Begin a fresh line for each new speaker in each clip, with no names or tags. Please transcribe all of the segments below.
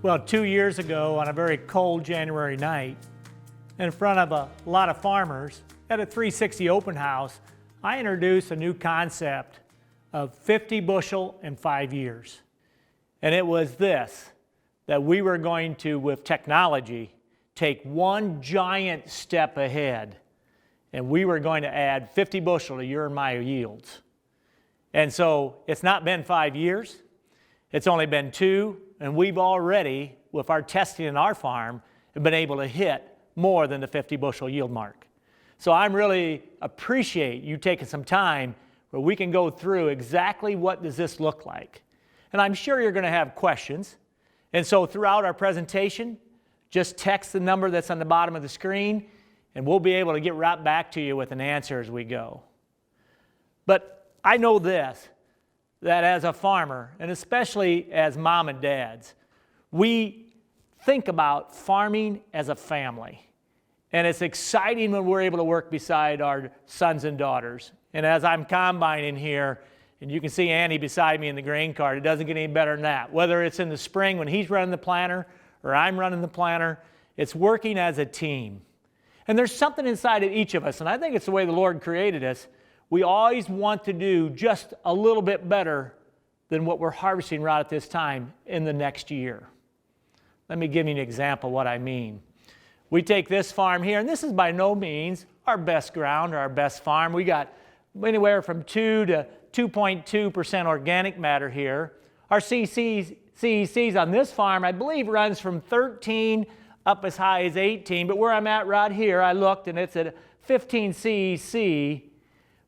Well, 2 years ago on a very cold January night, in front of a lot of farmers at a 360 open house, I introduced a new concept of 50 bushel in 5 years. And it was this, that we were going to, with technology, take one giant step ahead, and we were going to add 50 bushel to your and my yields. And so it's not been 5 years, it's only been 2, and we've already, with our testing in our farm, have been able to hit more than the 50 bushel yield mark. So I really appreciate you taking some time where we can go through exactly what does this look like. And I'm sure you're going to have questions. And so throughout our presentation, just text the number that's on the bottom of the screen, and we'll be able to get right back to you with an answer as we go. But I know this, that as a farmer, and especially as mom and dads, we think about farming as a family. And it's exciting when we're able to work beside our sons and daughters. And as I'm combining here, and you can see Andy beside me in the grain cart, it doesn't get any better than that. Whether it's in the spring when he's running the planter or I'm running the planter, it's working as a team. And there's something inside of each of us, and I think it's the way the Lord created us. We always want to do just a little bit better than what we're harvesting right at this time in the next year. Let me give you an example of what I mean. We take this farm here, and this is by no means our best ground or our best farm. We got anywhere from 2 to 2.2% organic matter here. Our CECs on this farm, I believe, runs from 13 up as high as 18, but where I'm at right here, I looked, and it's at 15 CEC.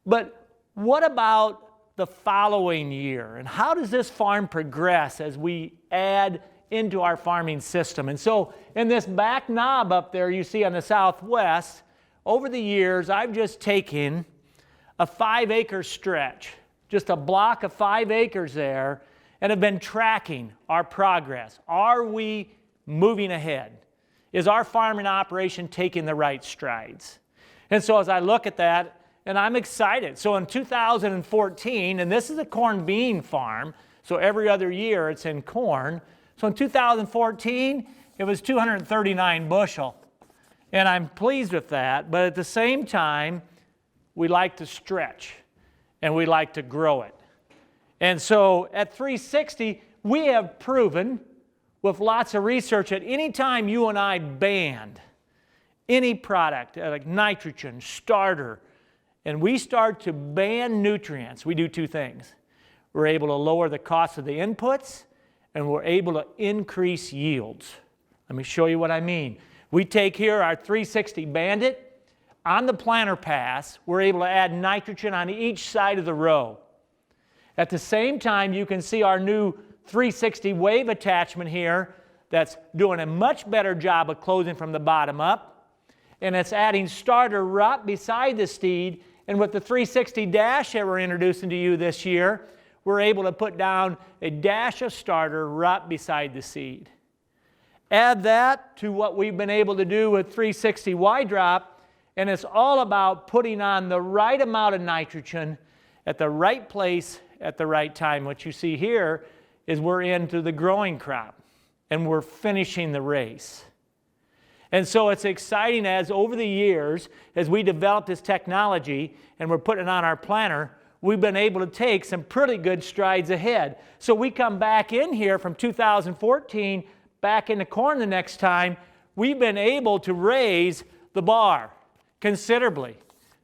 But what about the following year? And how does this farm progress as we add into our farming system? And so in this back knob up there you see on the southwest, over the years I've just taken a 5-acre stretch, just a block of 5 acres there, and have been tracking our progress. Are we moving ahead? Is our farming operation taking the right strides? And so as I look at that, and I'm excited. So in 2014, and this is a corn bean farm, so every other year it's in corn. So in 2014, it was 239 bushel. And I'm pleased with that, but at the same time, we like to stretch and we like to grow it. And so at 360, we have proven with lots of research that any time you and I band any product like nitrogen, starter, and we start to ban nutrients, we do 2 things. We're able to lower the cost of the inputs, and we're able to increase yields. Let me show you what I mean. We take here our 360 Bandit. On the planter pass, we're able to add nitrogen on each side of the row. At the same time, you can see our new 360 Wave attachment here that's doing a much better job of closing from the bottom up. And it's adding starter right beside the seed. And with the 360 Dash that we're introducing to you this year, we're able to put down a dash of starter right beside the seed. Add that to what we've been able to do with 360 Y-Drop, and it's all about putting on the right amount of nitrogen at the right place at the right time. What you see here is we're into the growing crop, and we're finishing the race. And so it's exciting as over the years, as we develop this technology and we're putting it on our planter, we've been able to take some pretty good strides ahead. So we come back in here from 2014, back into corn the next time, we've been able to raise the bar considerably.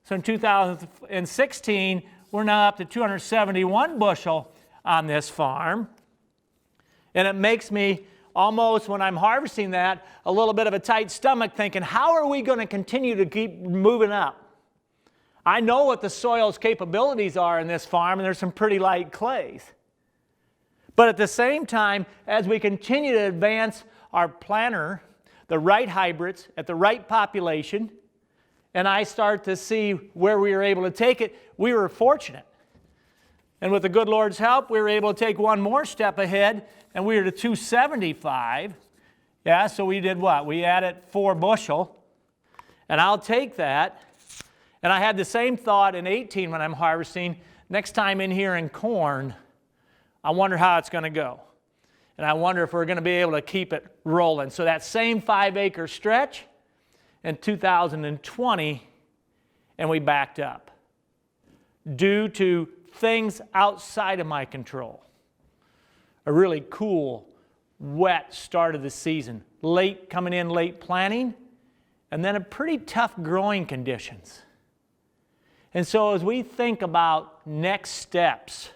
So in 2016, we're now up to 271 bushel on this farm. And it makes me almost, when I'm harvesting that, a little bit of a tight stomach thinking, how are we going to continue to keep moving up? I know what the soil's capabilities are in this farm, and there's some pretty light clays. But at the same time, as we continue to advance our planter, the right hybrids at the right population, and I start to see where we were able to take it, we were fortunate. And with the good Lord's help, we were able to take one more step ahead, and we were to 275. Yeah, so we did what? We added 4 bushel. And I'll take that. And I had the same thought in 18 when I'm harvesting. Next time in here in corn, I wonder how it's going to go. And I wonder if we're going to be able to keep it rolling. So that same 5-acre stretch in 2020, and we backed up due to things outside of my control. A really cool, wet start of the season. Coming in late planting, and then a pretty tough growing conditions. And so as we think about next steps,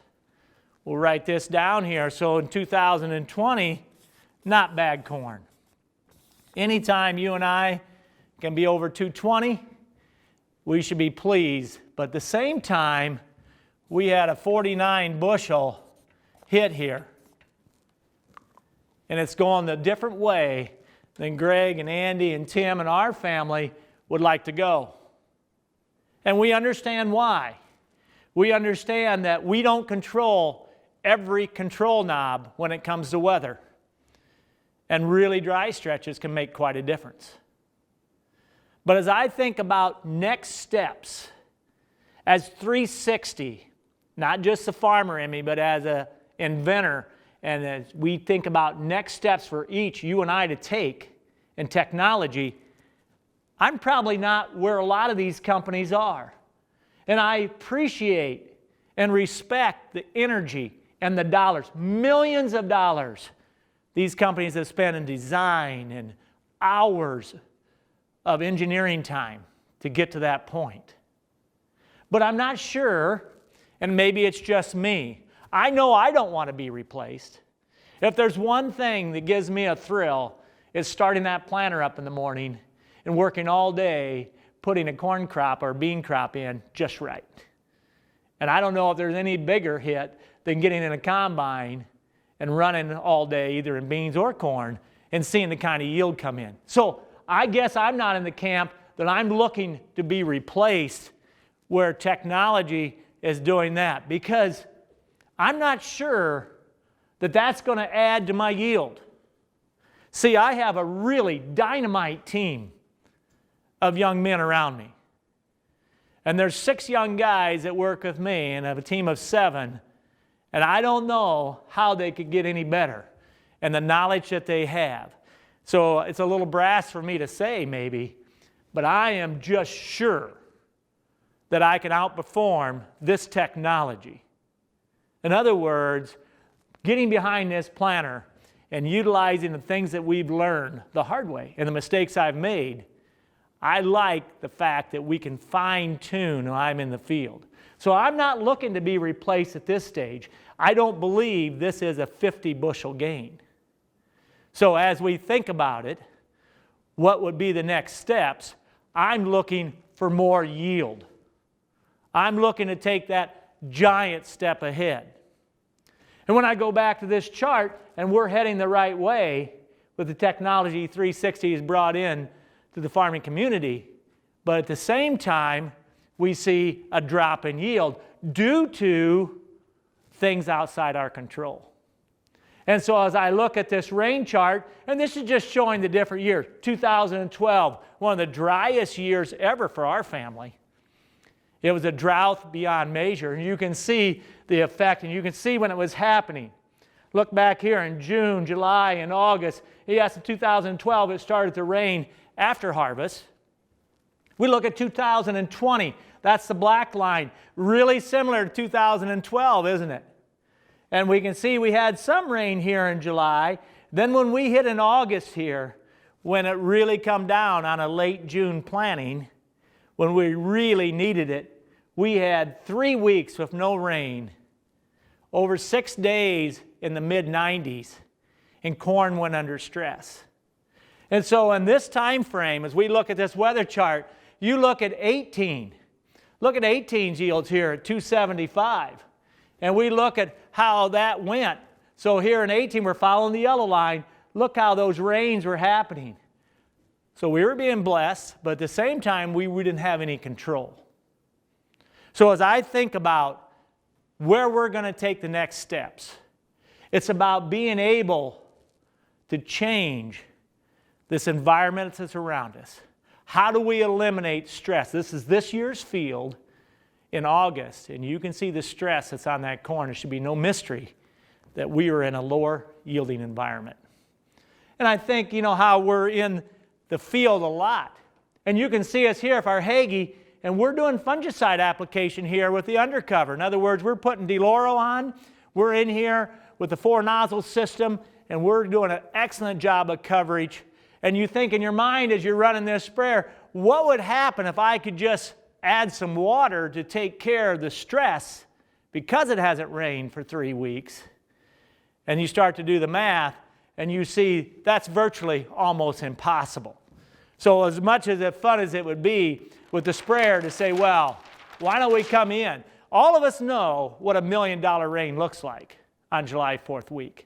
we'll write this down here. So in 2020, not bad corn. Anytime you and I can be over 220, we should be pleased. But at the same time, we had a 49 bushel hit here. And it's going a different way than Greg and Andy and Tim and our family would like to go. And we understand why. We understand that we don't control every control knob when it comes to weather. And really dry stretches can make quite a difference. But as I think about next steps, as 360, not just the farmer in me, but as an inventor, and as we think about next steps for each, you and I, to take in technology, I'm probably not where a lot of these companies are. And I appreciate and respect the energy and the dollars, millions of dollars, these companies have spent in design and hours of engineering time to get to that point. But I'm not sure, and maybe it's just me, I know I don't want to be replaced. If there's one thing that gives me a thrill, it's starting that planter up in the morning and working all day, putting a corn crop or bean crop in just right. And I don't know if there's any bigger hit than getting in a combine and running all day, either in beans or corn, and seeing the kind of yield come in. So I guess I'm not in the camp that I'm looking to be replaced where technology is doing that, because I'm not sure that that's going to add to my yield. See, I have a really dynamite team of young men around me. And there's 6 young guys that work with me, and I have a team of 7. And I don't know how they could get any better and the knowledge that they have. So it's a little brass for me to say maybe, but I am just sure that I can outperform this technology. In other words, getting behind this planter and utilizing the things that we've learned the hard way and the mistakes I've made, I like the fact that we can fine-tune when I'm in the field. So I'm not looking to be replaced at this stage. I don't believe this is a 50 bushel gain. So as we think about it, what would be the next steps? I'm looking for more yield. I'm looking to take that giant step ahead. And when I go back to this chart, and we're heading the right way with the technology 360 has brought in to the farming community, but at the same time, we see a drop in yield due to things outside our control. And so as I look at this rain chart, and this is just showing the different years, 2012, one of the driest years ever for our family. It was a drought beyond measure, and you can see the effect, and you can see when it was happening. Look back here in June, July, and August. Yes, in 2012, it started to rain after harvest. We look at 2020. That's the black line. Really similar to 2012, isn't it? And we can see we had some rain here in July. Then when we hit in August here, when it really come down on a late June planting, when we really needed it, we had 3 weeks with no rain, over 6 days in the mid-90s, and corn went under stress. And so in this time frame, as we look at this weather chart, you look at 18. Look at 18's yields here at 275. And we look at how that went. So here in 18, we're following the yellow line. Look how those rains were happening. So we were being blessed, but at the same time, we didn't have any control. So as I think about where we're going to take the next steps, it's about being able to change this environment that's around us. How do we eliminate stress? This is this year's field in August, and you can see the stress that's on that corn. There should be no mystery that we are in a lower yielding environment. And I think, you know, how we're in the field a lot. And you can see us here for our Hagie, and we're doing fungicide application here with the undercover. In other words, we're putting DeLoro on. We're in here with the 4-nozzle system, and we're doing an excellent job of coverage. And you think in your mind as you're running this sprayer, what would happen if I could just add some water to take care of the stress because it hasn't rained for 3 weeks? And you start to do the math, and you see that's virtually almost impossible. So as much as fun as it would be with the sprayer to say, well, why don't we come in? All of us know what $1 million rain looks like on July 4th week.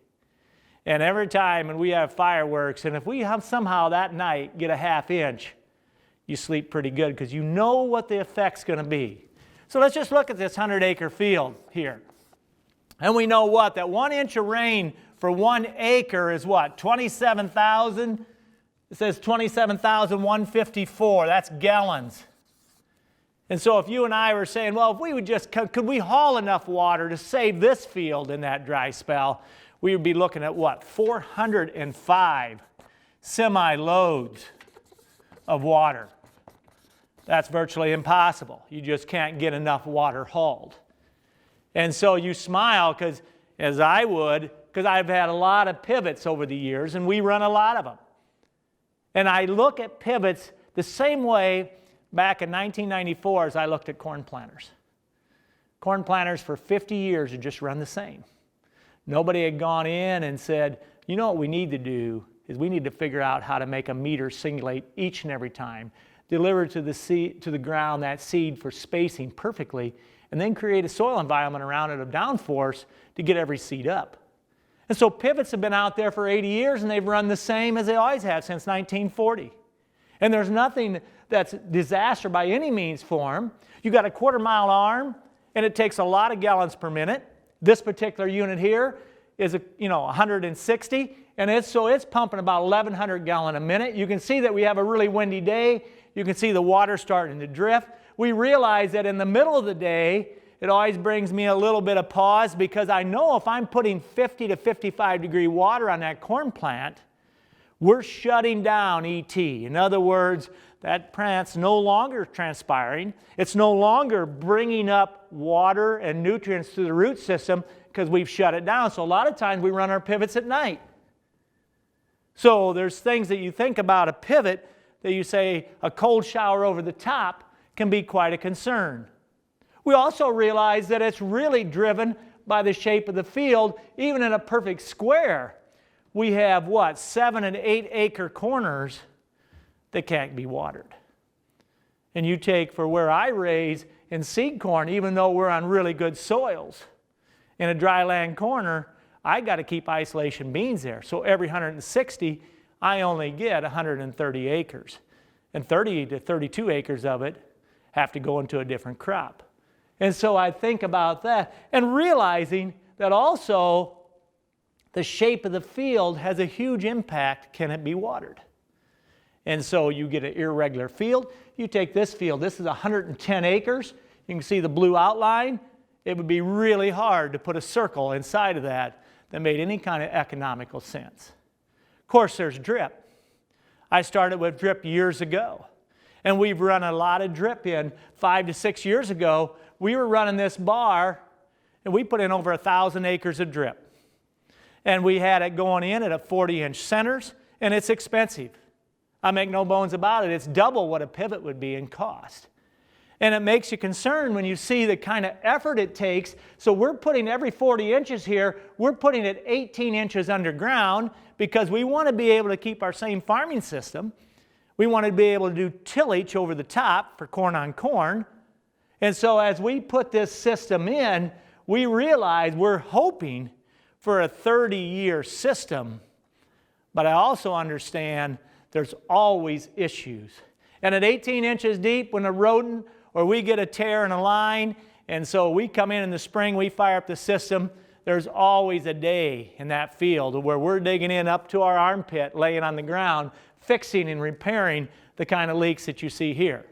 And every time when we have fireworks, and if we have somehow that night get a ½ inch, you sleep pretty good because you know what the effect's going to be. So let's just look at this 100-acre field here. And we know what? That 1 inch of rain for 1 acre is what? 27,000? It says 27,154. That's gallons. And so if you and I were saying, well, if we would just, could we haul enough water to save this field in that dry spell, we would be looking at what? 405 semi-loads of water. That's virtually impossible. You just can't get enough water hauled. And so you smile, because as I would, because I've had a lot of pivots over the years, and we run a lot of them. And I look at pivots the same way back in 1994 as I looked at corn planters. Corn planters for 50 years had just run the same. Nobody had gone in and said, you know what we need to do is we need to figure out how to make a meter singulate each and every time, deliver to the seed, to the ground that seed for spacing perfectly, and then create a soil environment around it of downforce to get every seed up. And so pivots have been out there for 80 years, and they've run the same as they always have since 1940. And there's nothing that's disaster by any means for them. You've got a 1/4 mile arm, and it takes a lot of gallons per minute. This particular unit here is 160, and it's pumping about 1,100 gallons a minute. You can see that we have a really windy day. You can see the water starting to drift. We realize that in the middle of the day, it always brings me a little bit of pause, because I know if I'm putting 50 to 55 degree water on that corn plant, we're shutting down ET. In other words, that plant's no longer transpiring. It's no longer bringing up water and nutrients to the root system because we've shut it down. So a lot of times we run our pivots at night. So there's things that you think about a pivot that you say a cold shower over the top can be quite a concern. We also realize that it's really driven by the shape of the field. Even in a perfect square, we have what, 7 and 8 acre corners that can't be watered. And you take for where I raise in seed corn, even though we're on really good soils, in a dry land corner, I got to keep isolation beans there. So every 160, I only get 130 acres. And 30 to 32 acres of it have to go into a different crop. And so I think about that and realizing that also the shape of the field has a huge impact. Can it be watered? And so you get an irregular field. You take this field, this is 110 acres. You can see the blue outline. It would be really hard to put a circle inside of that made any kind of economical sense. Of course, there's drip. I started with drip years ago, and we've run a lot of drip in. 5 to 6 years ago, we were running this bar, and we put in over 1,000 acres of drip. And we had it going in at a 40-inch centers, and it's expensive. I make no bones about it. It's double what a pivot would be in cost. And it makes you concerned when you see the kind of effort it takes. So we're putting every 40 inches here, we're putting it 18 inches underground because we want to be able to keep our same farming system. We want to be able to do tillage over the top for corn on corn. And so as we put this system in, we realize we're hoping for a 30-year system. But I also understand there's always issues. And at 18 inches deep, when a rodent or we get a tear in a line, and so we come in the spring, we fire up the system, there's always a day in that field where we're digging in up to our armpit, laying on the ground, fixing and repairing the kind of leaks that you see here.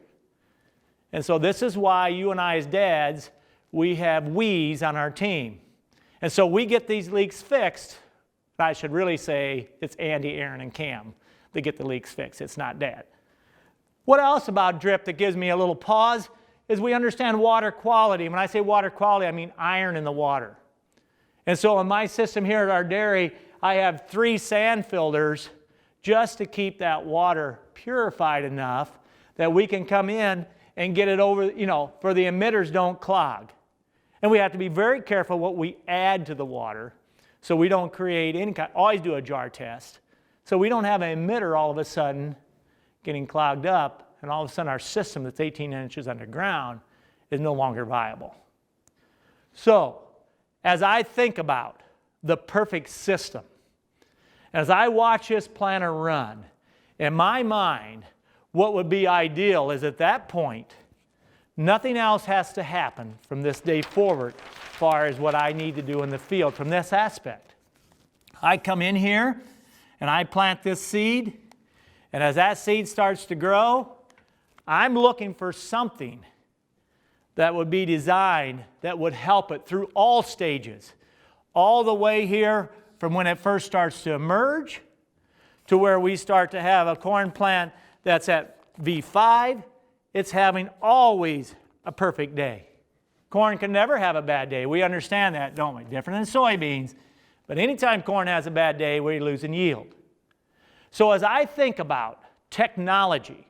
And so this is why you and I as dads, we have we's on our team. And so we get these leaks fixed. I should really say it's Andy, Aaron, and Cam that get the leaks fixed. It's not Dad. What else about drip that gives me a little pause is we understand water quality. When I say water quality, I mean iron in the water. And so in my system here at our dairy, I have 3 sand filters just to keep that water purified enough that we can come in and get it over, for the emitters don't clog. And we have to be very careful what we add to the water so we don't create any kind, always do a jar test, so we don't have an emitter all of a sudden getting clogged up and all of a sudden our system that's 18 inches underground is no longer viable. So, as I think about the perfect system, as I watch this planter run, in my mind, what would be ideal is at that point, nothing else has to happen from this day forward as far as what I need to do in the field from this aspect. I come in here and I plant this seed, and as that seed starts to grow, I'm looking for something that would be designed that would help it through all stages, all the way here from when it first starts to emerge to where we start to have a corn plant that's at V5. It's having always a perfect day. Corn can never have a bad day. We understand that, don't we? Different than soybeans. But anytime corn has a bad day, we're losing yield. So as I think about technology,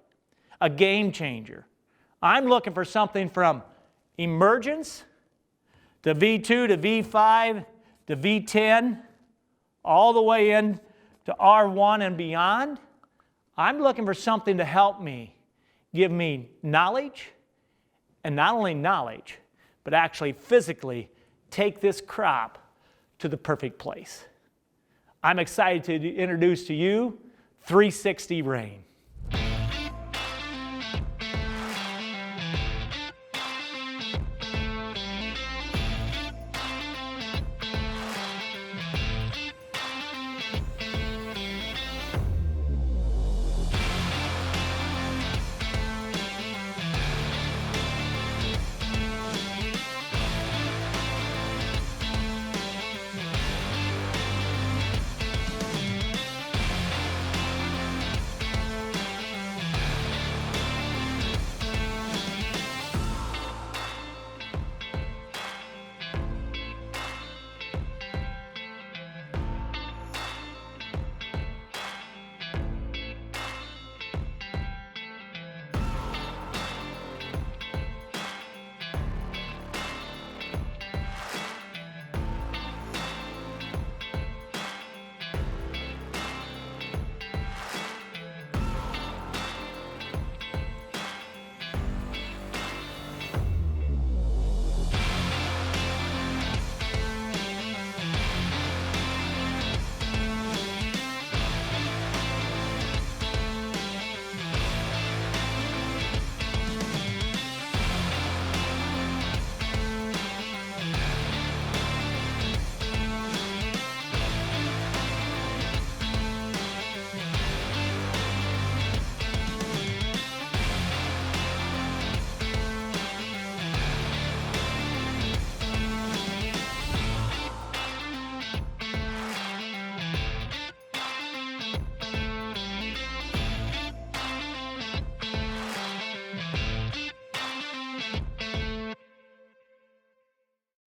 a game changer, I'm looking for something from emergence to V2 to V5 to V10, all the way in to R1 and beyond. I'm looking for something to help me, give me knowledge, and not only knowledge, but actually physically take this crop to the perfect place. I'm excited to introduce to you 360 Rain.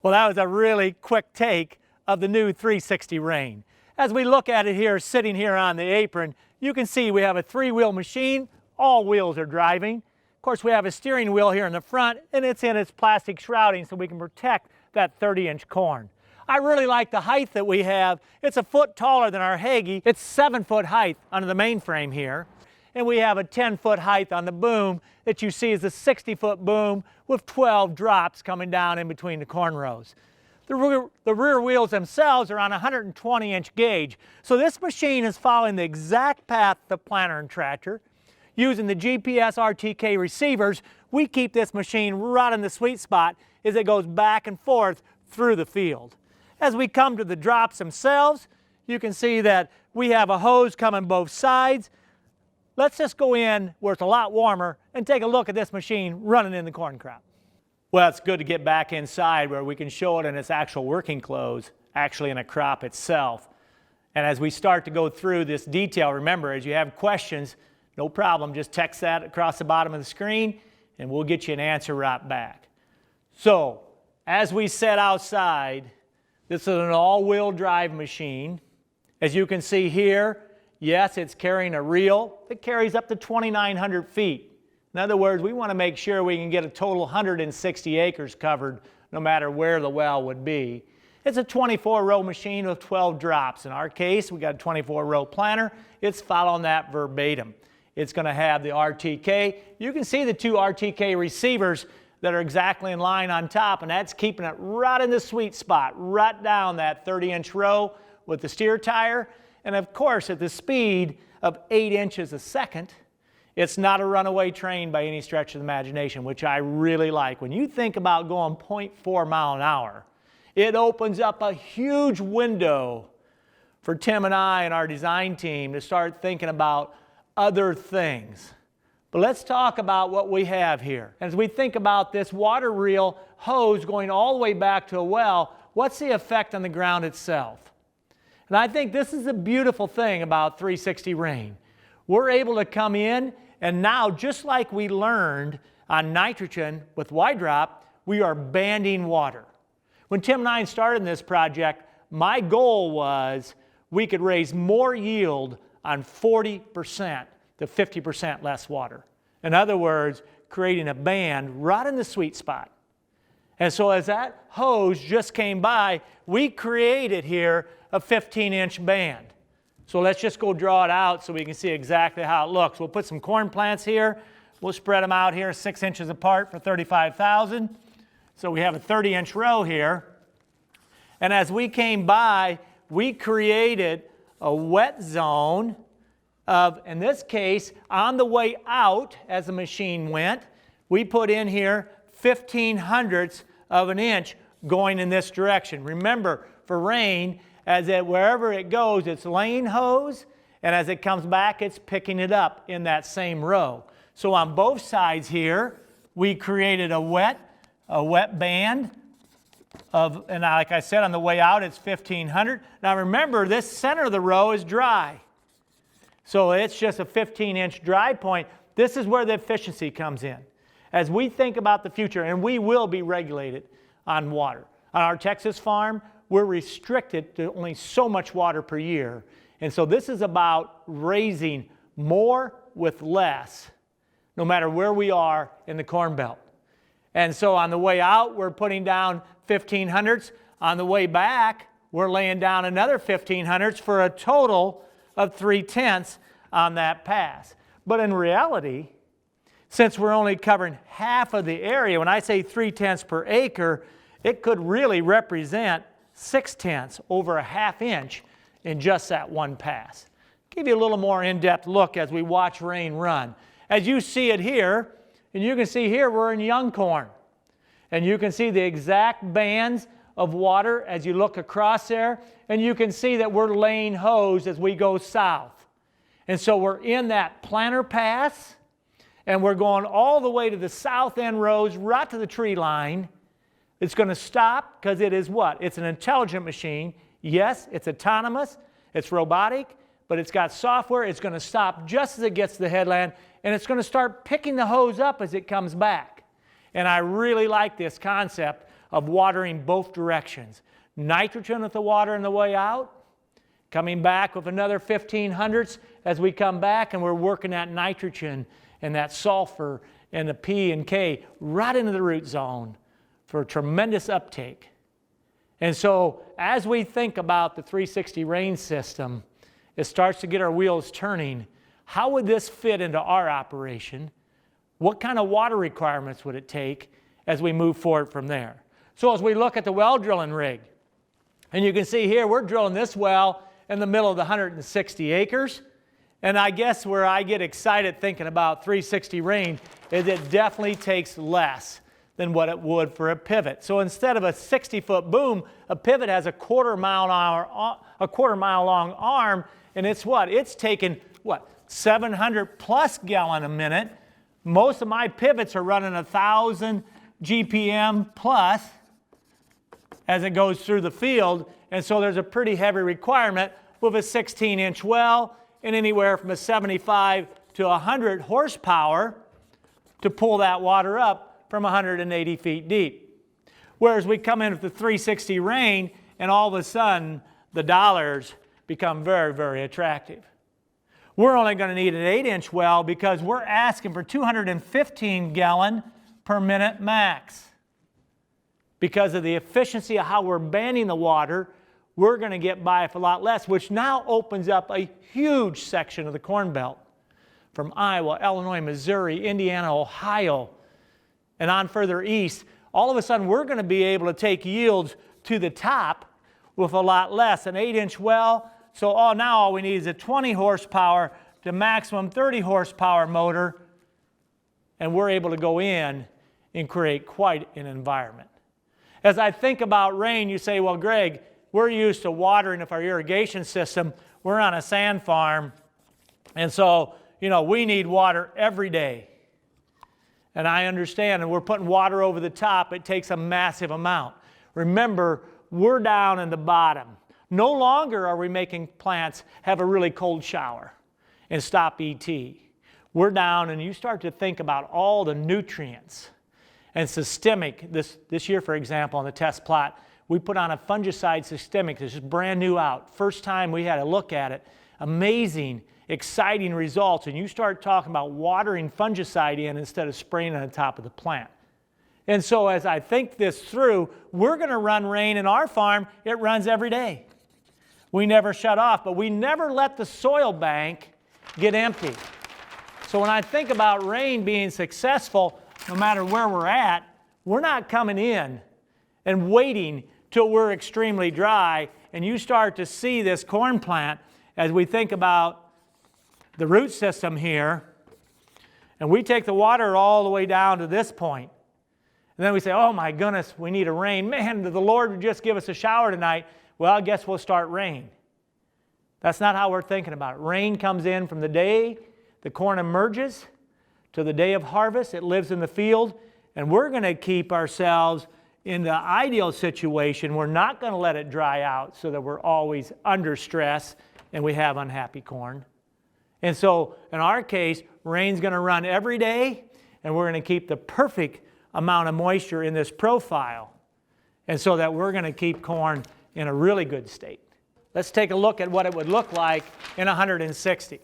Well, that was a really quick take of the new 360 Rain. As we look at it here, sitting here on the apron, you can see we have a 3-wheel machine. All wheels are driving. Of course, we have a steering wheel here in the front, and it's in its plastic shrouding so we can protect that 30-inch corn. I really like the height that we have. It's a foot taller than our Hagie. It's 7-foot height under the mainframe here. And we have a 10-foot height on the boom that you see is a 60-foot boom with 12 drops coming down in between the corn rows. The rear wheels themselves are on a 120-inch gauge. So this machine is following the exact path of the planter and tractor. Using the GPS RTK receivers, we keep this machine right in the sweet spot as it goes back and forth through the field. As we come to the drops themselves, you can see that we have a hose coming both sides. Let's just go in where it's a lot warmer and take a look at this machine running in the corn crop. Well, it's good to get back inside where we can show it in its actual working clothes, actually in a crop itself. And as we start to go through this detail, remember, as you have questions, no problem, just text that across the bottom of the screen and we'll get you an answer right back. So, as we set outside, this is an all-wheel drive machine. As you can see here, yes, it's carrying a reel that carries up to 2,900 feet. In other words, we want to make sure we can get a total 160 acres covered no matter where the well would be. It's a 24-row machine with 12 drops. In our case, we got a 24-row planter. It's following that verbatim. It's going to have the RTK. You can see the two RTK receivers that are exactly in line on top, and that's keeping it right in the sweet spot, right down that 30-inch row with the steer tire. And of course, at the speed of 8 inches a second, it's not a runaway train by any stretch of the imagination, which I really like. When you think about going 0.4 mile an hour, it opens up a huge window for Tim and I and our design team to start thinking about other things. But let's talk about what we have here. As we think about this water reel hose going all the way back to a well, what's the effect on the ground itself? And I think this is a beautiful thing about 360 Rain. We're able to come in, and now, just like we learned on nitrogen with Y-Drop, we are banding water. When Tim and I started in this project, my goal was we could raise more yield on 40% to 50% less water. In other words, creating a band right in the sweet spot. And so as that hose just came by, we created here a 15-inch band. So let's just go draw it out so we can see exactly how it looks. We'll put some corn plants here. We'll spread them out here 6 inches apart for 35,000. So we have a 30-inch row here. And as we came by, we created a wet zone of, in this case, on the way out as the machine went, we put in here 1/1500ths of an inch going in this direction. Remember, for rain, as it, wherever it goes, it's laying hose, and as it comes back, it's picking it up in that same row. So on both sides here, we created a wet band of, and like I said, on the way out, it's 1/1500. Now remember, this center of the row is dry. So it's just a 15-inch dry point. This is where the efficiency comes in. As we think about the future, and we will be regulated on water. On our Texas farm, we're restricted to only so much water per year. And so this is about raising more with less, no matter where we are in the Corn Belt. And so on the way out, we're putting down 1/1500ths. On the way back, we're laying down another 1/1500ths for a total of 3/10 on that pass. But in reality, since we're only covering half of the area, when I say 3/10 per acre, it could really represent 6/10 over a ½ inch in just that one pass. Give you a little more in-depth look as we watch rain run. As you see it here, and you can see here we're in young corn. And you can see the exact bands of water as you look across there, and you can see that we're laying hose as we go south. And so we're in that planter pass, and we're going all the way to the south end rows, right to the tree line. It's going to stop because it is what? It's an intelligent machine. Yes, it's autonomous, it's robotic, but it's got software. It's going to stop just as it gets to the headland, and it's going to start picking the hose up as it comes back. And I really like this concept of watering both directions. Nitrogen with the water on the way out, coming back with another 1/1500ths as we come back, and we're working that nitrogen and that sulfur and the P and K right into the root zone for tremendous uptake. And so as we think about the 360 Rain system, it starts to get our wheels turning. How would this fit into our operation? What kind of water requirements would it take as we move forward from there? So as we look at the well drilling rig, and you can see here we're drilling this well in the middle of the 160 acres. And I guess where I get excited thinking about 360 Rain is it definitely takes less than what it would for a pivot. So instead of a 60-foot boom, a pivot has a quarter mile long arm, and it's what? It's taking, what, 700 plus gallon a minute. Most of my pivots are running 1,000 GPM plus as it goes through the field. And so there's a pretty heavy requirement with a 16-inch well and anywhere from a 75 to 100 horsepower to pull that water up from 180 feet deep. Whereas we come in with the 360 Rain and all of a sudden the dollars become very, very attractive. We're only going to need an 8-inch well because we're asking for 215 gallon per minute max. Because of the efficiency of how we're banding the water, we're going to get by with a lot less, which now opens up a huge section of the Corn Belt from Iowa, Illinois, Missouri, Indiana, Ohio, and on further east. All of a sudden, we're going to be able to take yields to the top with a lot less. An 8-inch well, so now all we need is a 20 horsepower to maximum 30 horsepower motor, and we're able to go in and create quite an environment. As I think about rain, you say, well, Greg, we're used to watering with our irrigation system. We're on a sand farm, and so, we need water every day. And I understand, and we're putting water over the top. It takes a massive amount. Remember, we're down in the bottom. No longer are we making plants have a really cold shower and stop ET. We're down, and you start to think about all the nutrients and systemic. This year, for example, on the test plot, we put on a fungicide systemic. This is brand new out. First time we had a look at it. Amazing, exciting results. And you start talking about watering fungicide in instead of spraying on the top of the plant. And so as I think this through, we're going to run rain in our farm. It runs every day. We never shut off, but we never let the soil bank get empty. So when I think about rain being successful, no matter where we're at, we're not coming in and waiting till we're extremely dry. And you start to see this corn plant as we think about the root system here. And we take the water all the way down to this point. And then we say, oh my goodness, we need a rain. Man, did the Lord just give us a shower tonight? Well, I guess we'll start rain. That's not how we're thinking about it. Rain comes in from the day the corn emerges to the day of harvest. It lives in the field, and we're going to keep ourselves in the ideal situation. We're not going to let it dry out so that we're always under stress and we have unhappy corn. And so in our case, rain's going to run every day, and we're going to keep the perfect amount of moisture in this profile, and so that we're going to keep corn in a really good state. Let's take a look at what it would look like in 160.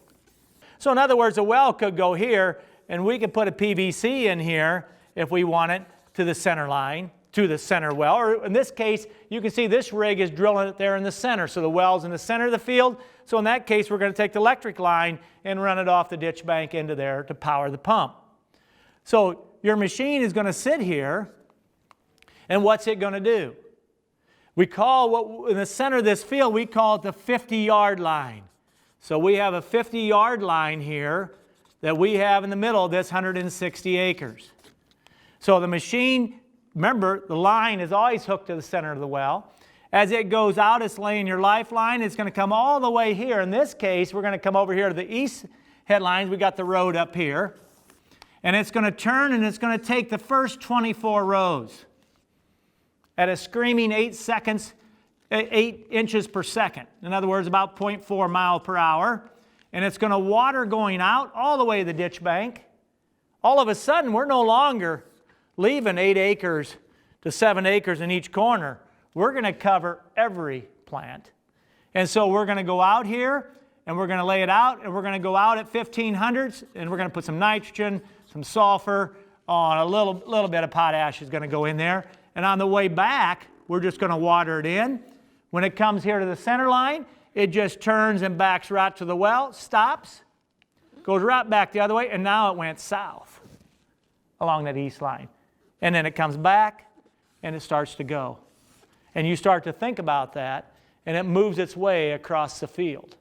So in other words, a well could go here, and we could put a PVC in here if we want it to the center line, to the center well. Or in this case, you can see this rig is drilling it there in the center. So the well's in the center of the field. So in that case, we're going to take the electric line and run it off the ditch bank into there to power the pump. So your machine is going to sit here, and what's it going to do? We call what in the center of this field, we call it the 50-yard line. So we have a 50-yard line here that we have in the middle of this 160 acres. So the machine, remember, the line is always hooked to the center of the well. As it goes out, it's laying your lifeline. It's going to come all the way here. In this case, we're going to come over here to the east headlines. We got the road up here. And it's going to turn, and it's going to take the first 24 rows at a screaming 8 inches per second. In other words, about 0.4 mile per hour. And it's going to water going out all the way to the ditch bank. All of a sudden, we're no longer leaving 8 acres to 7 acres in each corner. We're going to cover every plant. And so we're going to go out here, and we're going to lay it out, and we're going to go out at 1500s, and we're going to put some nitrogen, some sulfur, on a little bit of potash is going to go in there. And on the way back, we're just going to water it in. When it comes here to the center line, it just turns and backs right to the well, stops, goes right back the other way, and now it went south along that east line. And then it comes back, and it starts to go. And you start to think about that, and it moves its way across the field.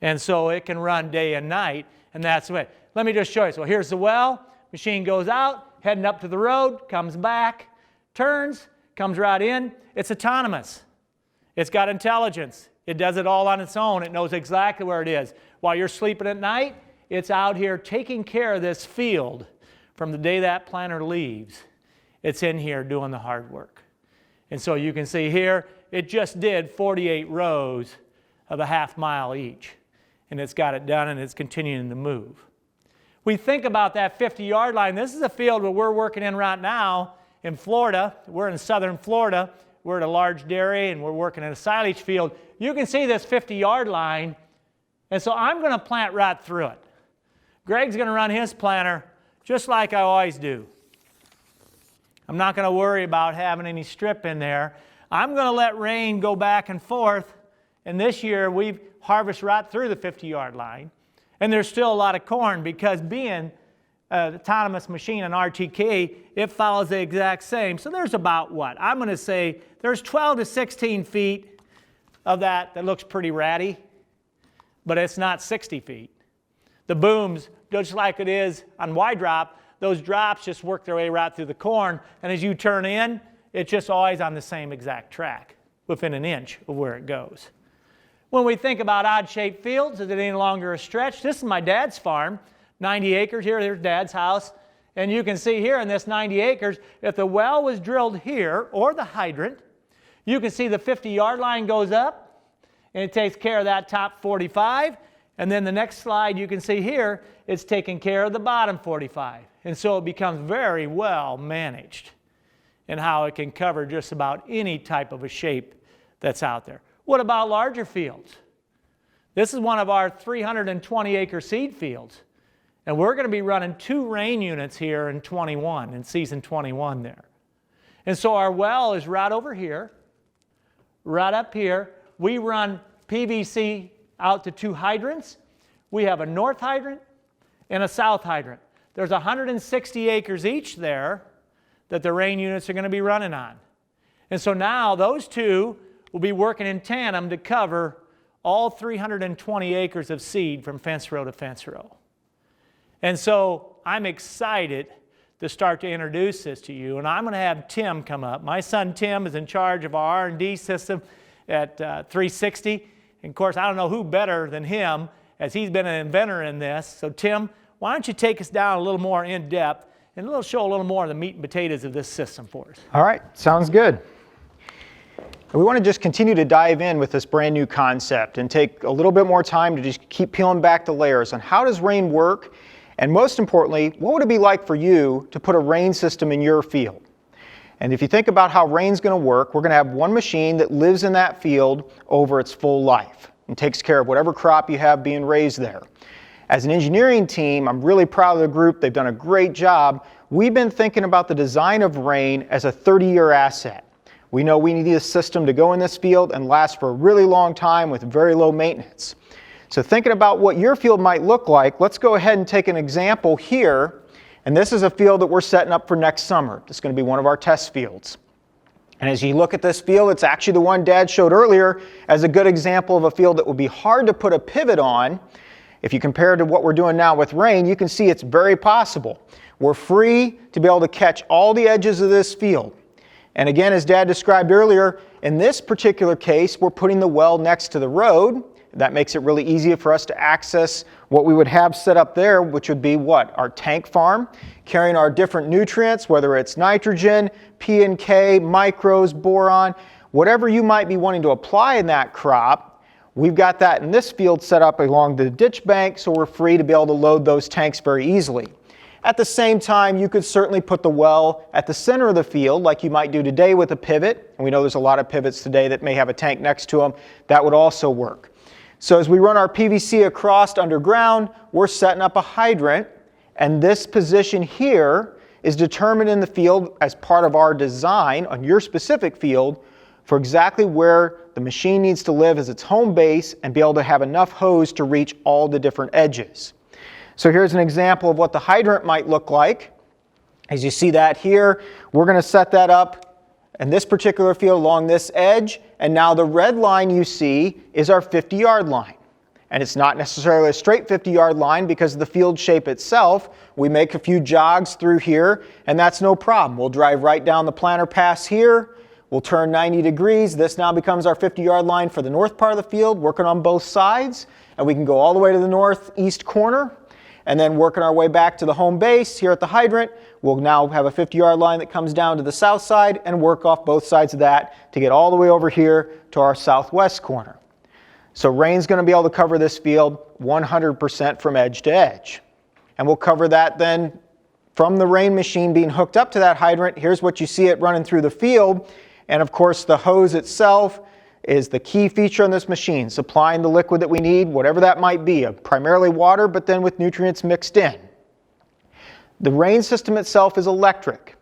And so it can run day and night, and that's the way. Let me just show you. So here's the well. Machine goes out, heading up to the road, comes back, turns, comes right in. It's autonomous. It's got intelligence. It does it all on its own. It knows exactly where it is. While you're sleeping at night, it's out here taking care of this field from the day that planter leaves. it's in here doing the hard work. And so you can see here, it just did 48 rows of a half mile each. And it's got it done and it's continuing to move. We think about that 50-yard line. This is a field where we're working in right now in Florida. We're in southern Florida. We're at a large dairy and we're working in a silage field. You can see this 50-yard line. And so I'm going to plant right through it. Greg's going to run his planter just like I always do. I'm not going to worry about having any strip in there. I'm going to let rain go back and forth. And this year we've harvested right through the 50-yard line. And there's still a lot of corn because being an autonomous machine on RTK, it follows the exact same. So there's about what? I'm going to say there's 12 to 16 feet of that looks pretty ratty, but it's not 60 feet. The booms, just like it is on Y-drop, those drops just work their way right through the corn, and as you turn in, it's just always on the same exact track, within an inch of where it goes. When we think about odd-shaped fields, is it any longer a stretch? This is my dad's farm, 90 acres here, there's Dad's house, and you can see here in this 90 acres, if the well was drilled here, or the hydrant, you can see the 50-yard line goes up, and it takes care of that top 45, and then the next slide you can see here, it's taking care of the bottom 45. And so it becomes very well managed in how it can cover just about any type of a shape that's out there. What about larger fields? This is one of our 320-acre seed fields. And we're going to be running 2 rain units here in 21, in season 21 there. And so our well is right over here, right up here. We run PVC out to 2 hydrants. We have a north hydrant and a south hydrant. There's 160 acres each there that the rain units are going to be running on. And so now those two will be working in tandem to cover all 320 acres of seed from fence row to fence row. And so I'm excited to start to introduce this to you, and I'm going to have Tim come up. My son Tim is in charge of our R&D system at 360. And of course, I don't know who better than him, as he's been an inventor in this. So Tim, why don't you take us down a little more in depth and show a little more of the meat and potatoes of this system for us.
All right, sounds good. We want to just continue to dive in with this brand new concept and take a little bit more time to just keep peeling back the layers on how does rain work, and most importantly, what would it be like for you to put a rain system in your field? And if you think about how rain's going to work, we're going to have one machine that lives in that field over its full life and takes care of whatever crop you have being raised there. As an engineering team, I'm really proud of the group. They've done a great job. We've been thinking about the design of rain as a 30-year asset. We know we need a system to go in this field and last for a really long time with very low maintenance. So thinking about what your field might look like, let's go ahead and take an example here. And this is a field that we're setting up for next summer. It's going to be one of our test fields. And as you look at this field, it's actually the one Dad showed earlier as a good example of a field that would be hard to put a pivot on. If you compare it to what we're doing now with rain, you can see it's very possible. We're free to be able to catch all the edges of this field. And again, as Dad described earlier, in this particular case, we're putting the well next to the road. That makes it really easy for us to access what we would have set up there, which would be what? Our tank farm, carrying our different nutrients, whether it's nitrogen, P and K, micros, boron, whatever you might be wanting to apply in that crop. We've got that in this field set up along the ditch bank, so we're free to be able to load those tanks very easily. At the same time, you could certainly put the well at the center of the field like you might do today with a pivot. And we know there's a lot of pivots today that may have a tank next to them. That would also work. So as we run our PVC across underground, we're setting up a hydrant, and this position here is determined in the field as part of our design on your specific field for exactly where the machine needs to live as its home base and be able to have enough hose to reach all the different edges. So here's an example of what the hydrant might look like. As you see that here, we're going to set that up in this particular field along this edge, and now the red line you see is our 50-yard line. And it's not necessarily a straight 50-yard line because of the field shape itself. We make a few jogs through here, and that's no problem. We'll drive right down the planter pass here. We'll turn 90 degrees. This now becomes our 50-yard line for the north part of the field, working on both sides. And we can go all the way to the northeast corner. and then working our way back to the home base here at the hydrant. We'll now have a 50-yard line that comes down to the south side and work off both sides of that to get all the way over here to our southwest corner. So rain's going to be able to cover this field 100% from edge to edge. And we'll cover that then from the rain machine being hooked up to that hydrant. Here's what you see it running through the field. And of course the hose itself is the key feature on this machine, supplying the liquid that we need, whatever that might be, primarily water, but then with nutrients mixed in. The rain system itself is electric.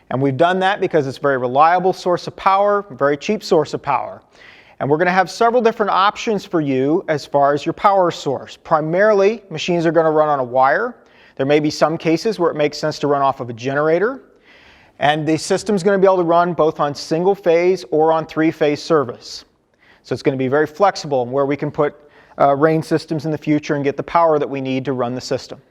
And we've done that because it's a very reliable source of power, very cheap source of power. And we're going to have several different options for you as far as your power source. Primarily, machines are going to run on a wire. There may be some cases where it makes sense to run off of a generator. And the system's going to be able to run both on single phase or on three-phase service. So it's going to be very flexible in where we can put rain systems in the future and get the power that we need to run the system.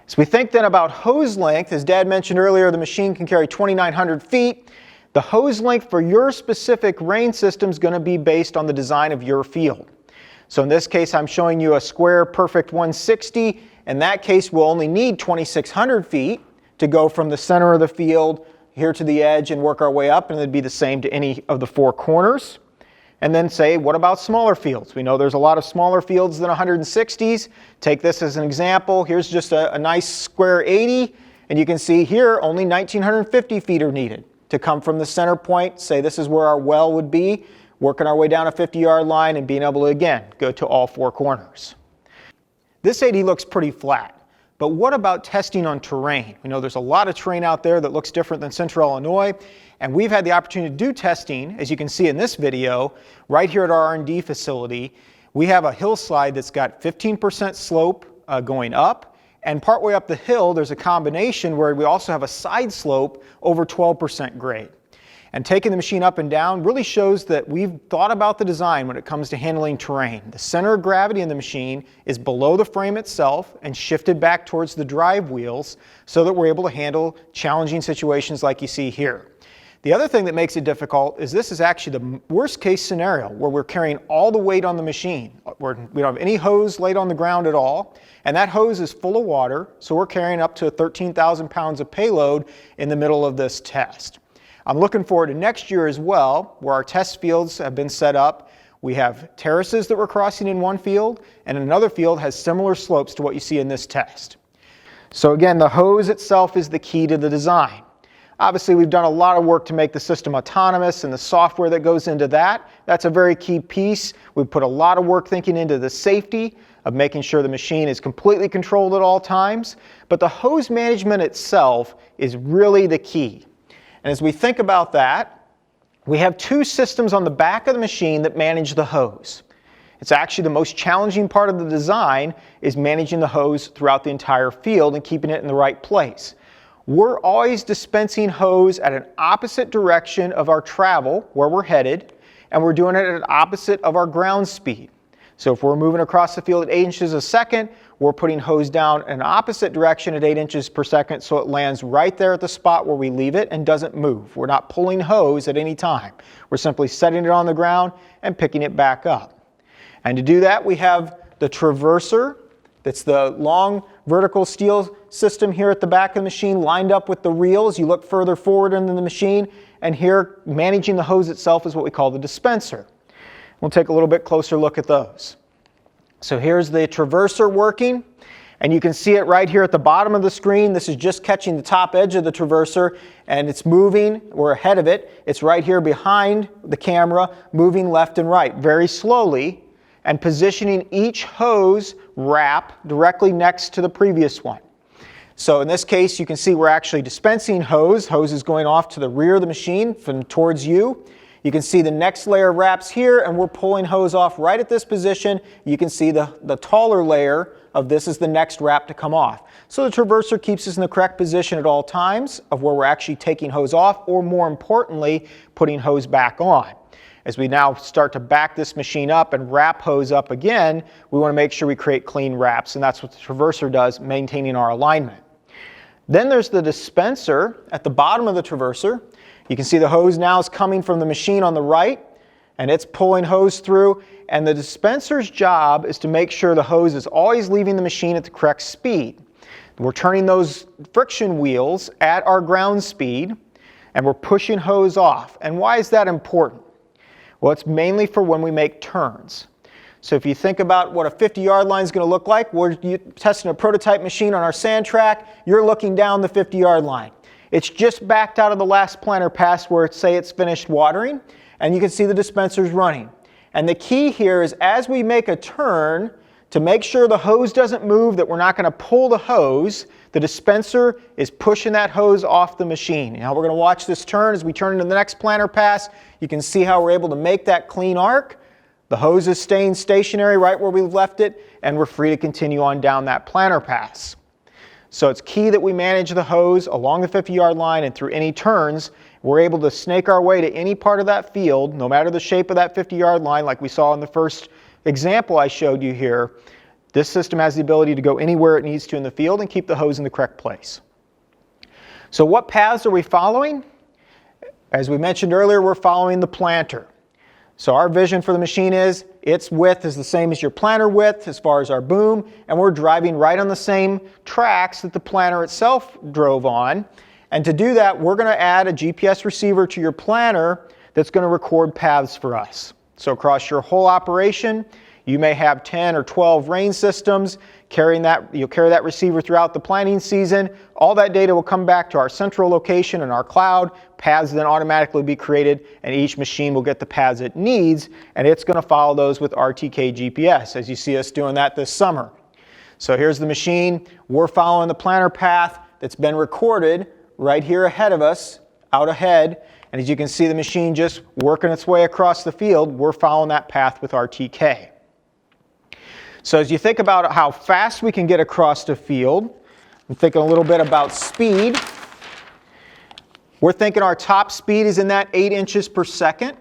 So we think then about hose length. As Dad mentioned earlier, the machine can carry 2,900 feet. The hose length for your specific rain system is going to be based on the design of your field. So in this case, I'm showing you a square perfect 160. In that case, we'll only need 2,600 feet to go from the center of the field here to the edge and work our way up, and it'd be the same to any of the four corners. And then say, what about smaller fields? We know there's a lot of smaller fields than 160s. Take this as an example. Here's just a nice square 80, and you can see here only 1,950 feet are needed to come from the center point. Say this is where our well would be, working our way down a 50-yard line and being able to, again, go to all four corners. This 80 looks pretty flat. But what about testing on terrain? We know there's a lot of terrain out there that looks different than Central Illinois, and we've had the opportunity to do testing, as you can see in this video, right here at our R&D facility. We have a hillside that's got 15% slope going up, and partway up the hill there's a combination where we also have a side slope over 12% grade. And taking the machine up and down really shows that we've thought about the design when it comes to handling terrain. The center of gravity in the machine is below the frame itself and shifted back towards the drive wheels so that we're able to handle challenging situations like you see here. The other thing that makes it difficult is this is actually the worst case scenario where we're carrying all the weight on the machine. We don't have any hose laid on the ground at all, and that hose is full of water, so we're carrying up to 13,000 pounds of payload in the middle of this test. I'm looking forward to next year as well, where our test fields have been set up. We have terraces that we're crossing in one field, and another field has similar slopes to what you see in this test. So again, the hose itself is the key to the design. Obviously, we've done a lot of work to make the system autonomous, and the software that goes into that, that's a very key piece. We've put a lot of work thinking into the safety of making sure the machine is completely controlled at all times. But the hose management itself is really the key. And as we think about that, we have two systems on the back of the machine that manage the hose. It's actually the most challenging part of the design is managing the hose throughout the entire field and keeping it in the right place. We're always dispensing hose at an opposite direction of our travel, where we're headed, and we're doing it at an opposite of our ground speed. So if we're moving across the field at 8 inches a second, we're putting hose down in an opposite direction at 8 inches per second so it lands right there at the spot where we leave it and doesn't move. We're not pulling hose at any time. We're simply setting it on the ground and picking it back up. And to do that, we have the traverser. That's the long vertical steel system here at the back of the machine lined up with the reel as you look further forward into the machine. And here, managing the hose itself is what we call the dispenser. We'll take a little bit closer look at those. So here's the traverser working, and you can see it right here at the bottom of the screen. This is just catching the top edge of the traverser, and it's moving. We're ahead of it. It's right here behind the camera, moving left and right very slowly, and positioning each hose wrap directly next to the previous one. So in this case, you can see we're actually dispensing hose. Hose is going off to the rear of the machine from towards you. You can see the next layer of wraps here, and we're pulling hose off right at this position. You can see the taller layer of this is the next wrap to come off. So the traverser keeps us in the correct position at all times of where we're actually taking hose off, or more importantly, putting hose back on. As we now start to back this machine up and wrap hose up again, we want to make sure we create clean wraps, and that's what the traverser does, maintaining our alignment. Then there's the dispenser at the bottom of the traverser. You can see the hose now is coming from the machine on the right, and it's pulling hose through. and the dispenser's job is to make sure the hose is always leaving the machine at the correct speed. We're turning those friction wheels at our ground speed, and we're pushing hose off. And why is that important? Well, it's mainly for when we make turns. So if you think about what a 50-yard line is going to look like, we're testing a prototype machine on our sand track, you're looking down the 50-yard line. It's just backed out of the last planter pass where it's finished watering, and you can see the dispensers running. And the key here is as we make a turn, to make sure the hose doesn't move, that we're not going to pull the hose, the dispenser is pushing that hose off the machine. Now we're going to watch this turn. As we turn into the next planter pass, you can see how we're able to make that clean arc. The hose is staying stationary right where we've left it, and we're free to continue on down that planter pass. So it's key that we manage the hose along the 50-yard line, and through any turns, we're able to snake our way to any part of that field, no matter the shape of that 50-yard line, like we saw in the first example I showed you here. This system has the ability to go anywhere it needs to in the field and keep the hose in the correct place. So what paths are we following? As we mentioned earlier, we're following the planter. So our vision for the machine is its width is the same as your planter width as far as our boom, and we're driving right on the same tracks that the planter itself drove on. And to do that, we're going to add a GPS receiver to your planter that's going to record paths for us. So across your whole operation, you may have 10 or 12 rain systems. You'll carry that receiver throughout the planting season. All that data will come back to our central location in our cloud. Paths then automatically be created, and each machine will get the paths it needs, and it's going to follow those with RTK GPS, as you see us doing that this summer. So here's the machine. We're following the planter path that's been recorded right here ahead of us, out ahead. And as you can see, the machine just working its way across the field. We're following that path with RTK. So as you think about how fast we can get across the field, I'm thinking a little bit about speed. We're thinking our top speed is in that 8 inches per second.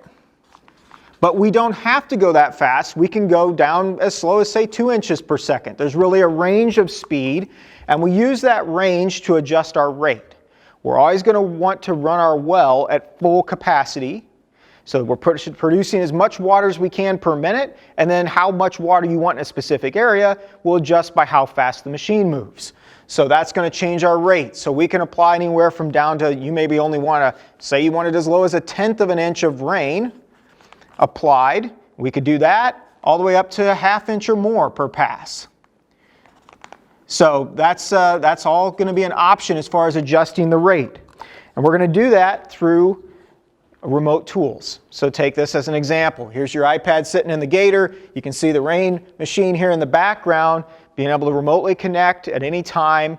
But we don't have to go that fast. We can go down as slow as, say, 2 inches per second. There's really a range of speed, and we use that range to adjust our rate. We're always going to want to run our well at full capacity. So we're producing as much water as we can per minute, and then how much water you want in a specific area will adjust by how fast the machine moves. So that's going to change our rate. So we can apply anywhere from down to, you maybe only want to, say you want it as low as 1/10 of an inch of rain applied. We could do that all the way up to 1/2 inch or more per pass. So that's all going to be an option as far as adjusting the rate. And we're going to do that through remote tools. So take this as an example. Here's your iPad sitting in the Gator. You can see the rain machine here in the background, being able to remotely connect at any time,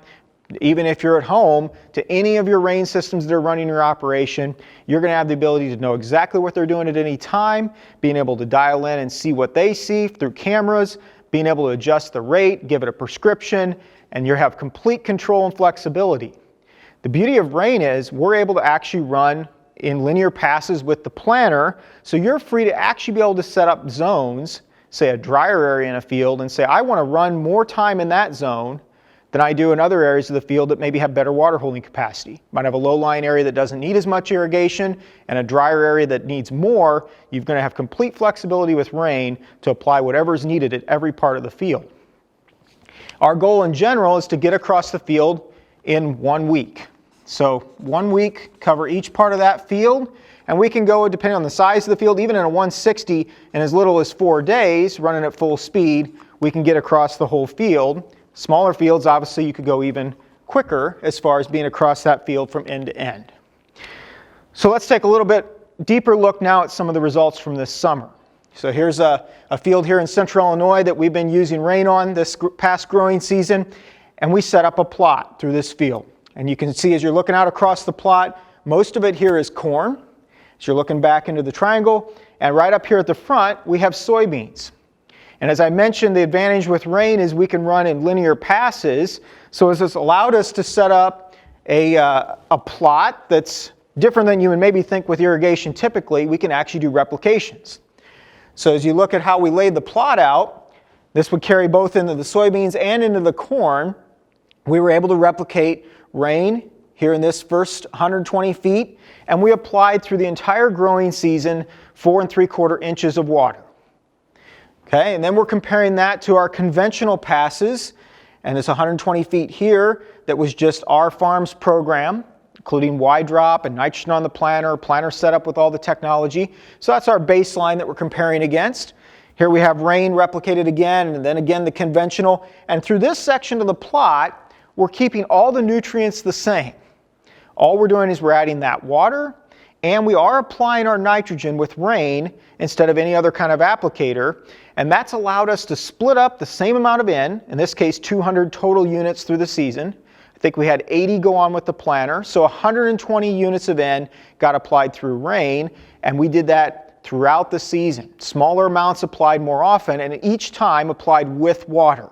even if you're at home, to any of your rain systems that are running your operation. You're going to have the ability to know exactly what they're doing at any time, being able to dial in and see what they see through cameras, being able to adjust the rate, give it a prescription, and you have complete control and flexibility. The beauty of rain is we're able to actually run in linear passes with the planter, so you're free to actually be able to set up zones, say a drier area in a field, and say I want to run more time in that zone than I do in other areas of the field that maybe have better water holding capacity. Might have a low-lying area that doesn't need as much irrigation and a drier area that needs more. You're going to have complete flexibility with rain to apply whatever is needed at every part of the field. Our goal in general is to get across the field in 1 week. So 1 week, cover each part of that field, and we can go, depending on the size of the field, even in a 160 in as little as 4 days, running at full speed, we can get across the whole field. Smaller fields, obviously, you could go even quicker as far as being across that field from end to end. So let's take a little bit deeper look now at some of the results from this summer. So here's a field here in central Illinois that we've been using rain on this past growing season, and we set up a plot through this field. And you can see as you're looking out across the plot, most of it here is corn. As you're looking back into the triangle, and right up here at the front, we have soybeans. And as I mentioned, the advantage with rain is we can run in linear passes. So as this allowed us to set up a plot that's different than you would maybe think with irrigation typically, we can actually do replications. So as you look at how we laid the plot out, this would carry both into the soybeans and into the corn. We were able to replicate rain here in this first 120 feet, and we applied through the entire growing season 4 3/4 inches of water. Okay, and then we're comparing that to our conventional passes, and it's 120 feet here that was just our farm's program, including Y-drop and nitrogen on the planter setup with all the technology. So that's our baseline that we're comparing against. Here we have rain replicated again, and then again the conventional. And through this section of the plot, we're keeping all the nutrients the same. All we're doing is we're adding that water, and we are applying our nitrogen with rain instead of any other kind of applicator. And that's allowed us to split up the same amount of N, in this case 200 total units through the season. I think we had 80 go on with the planter, so 120 units of N got applied through rain, and we did that throughout the season. Smaller amounts applied more often, and each time applied with water.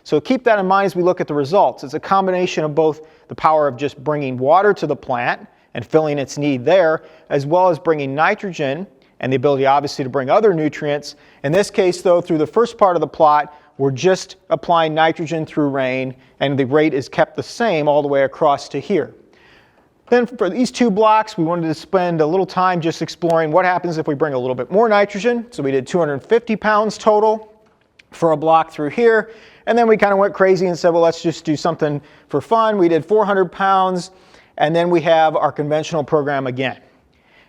So keep that in mind as we look at the results. It's a combination of both the power of just bringing water to the plant and filling its need there, as well as bringing nitrogen and the ability obviously to bring other nutrients. In this case though, through the first part of the plot, we're just applying nitrogen through rain, and the rate is kept the same all the way across to here. Then for these two blocks, we wanted to spend a little time just exploring what happens if we bring a little bit more nitrogen. So we did 250 pounds total for a block through here. And then we kind of went crazy and said, well, let's just do something for fun. We did 400 pounds, and then we have our conventional program again.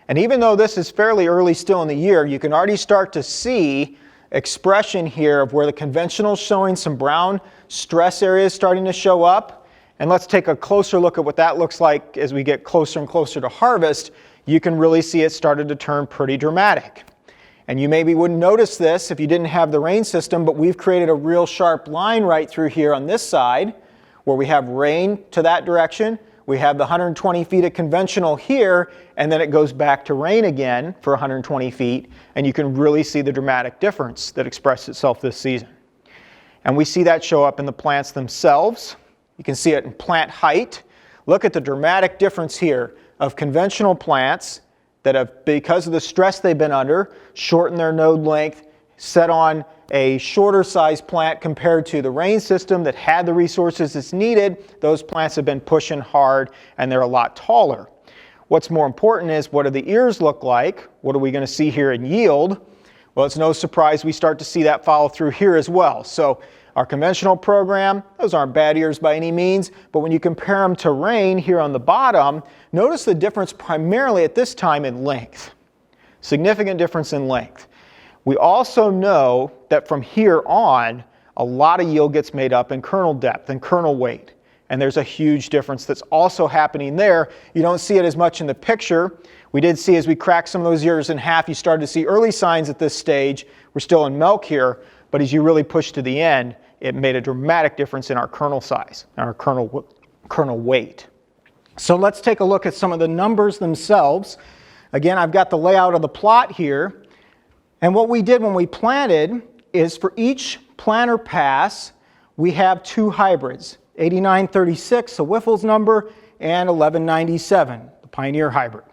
And even though this is fairly early still in the year, you can already start to see expression here of where the conventional is showing some brown stress areas starting to show up. And let's take a closer look at what that looks like as we get closer and closer to harvest. You can really see it started to turn pretty dramatic. And you maybe wouldn't notice this if you didn't have the rain system, but we've created a real sharp line right through here on this side where we have rain to that direction. We have the 120 feet of conventional here, and then it goes back to rain again for 120 feet, and you can really see the dramatic difference that expressed itself this season. And we see that show up in the plants themselves. You can see it in plant height. Look at the dramatic difference here of conventional plants that have, because of the stress they've been under, shortened their node length, set on a shorter size plant compared to the rain system that had the resources it's needed. Those plants have been pushing hard and they're a lot taller. What's more important is, what do the ears look like? What are we going to see here in yield? Well, it's no surprise we start to see that follow through here as well. So our conventional program, those aren't bad ears by any means, but when you compare them to rain here on the bottom, notice the difference primarily at this time in length. Significant difference in length. We also know that from here on, a lot of yield gets made up in kernel depth and kernel weight. And there's a huge difference that's also happening there. You don't see it as much in the picture. We did see as we cracked some of those ears in half, you started to see early signs at this stage. We're still in milk here, but as you really push to the end, it made a dramatic difference in our kernel size and our kernel weight. So let's take a look at some of the numbers themselves. Again, I've got the layout of the plot here. And what we did when we planted is for each planter pass, we have two hybrids, 8936, a Wyffels number, and 1197, the Pioneer hybrid.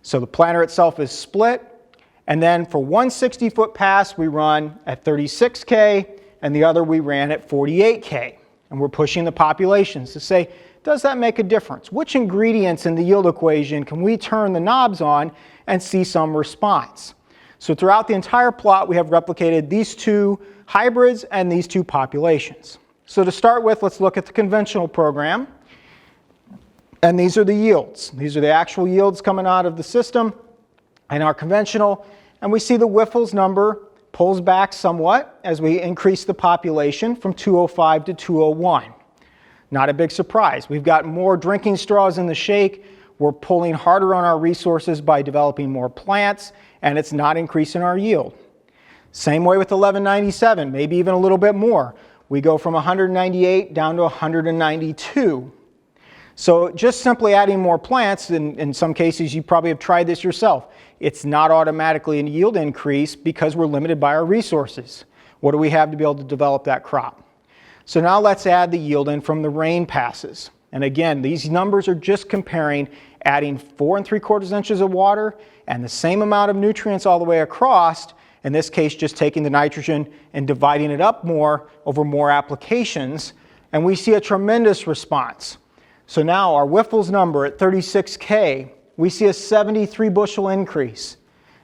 So the planter itself is split, and then for one 60-foot pass, we run at 36K, and the other we ran at 48K. And we're pushing the populations to say, does that make a difference? Which ingredients in the yield equation can we turn the knobs on and see some response? So throughout the entire plot, we have replicated these two hybrids and these two populations. So to start with, let's look at the conventional program. And these are the yields. These are the actual yields coming out of the system and our conventional. And we see the Wyffels number pulls back somewhat as we increase the population from 205 to 201. Not a big surprise. We've got more drinking straws in the shake. We're pulling harder on our resources by developing more plants, and it's not increasing our yield. Same way with 1197, maybe even a little bit more. We go from 198 down to 192. So just simply adding more plants, in some cases you probably have tried this yourself, it's not automatically a yield increase because we're limited by our resources. What do we have to be able to develop that crop? So now let's add the yield in from the rain passes. And again, these numbers are just comparing adding 4 3/4 inches of water and the same amount of nutrients all the way across, in this case just taking the nitrogen and dividing it up more over more applications, and we see a tremendous response. So now our Wyffels number at 36K, we see a 73 bushel increase.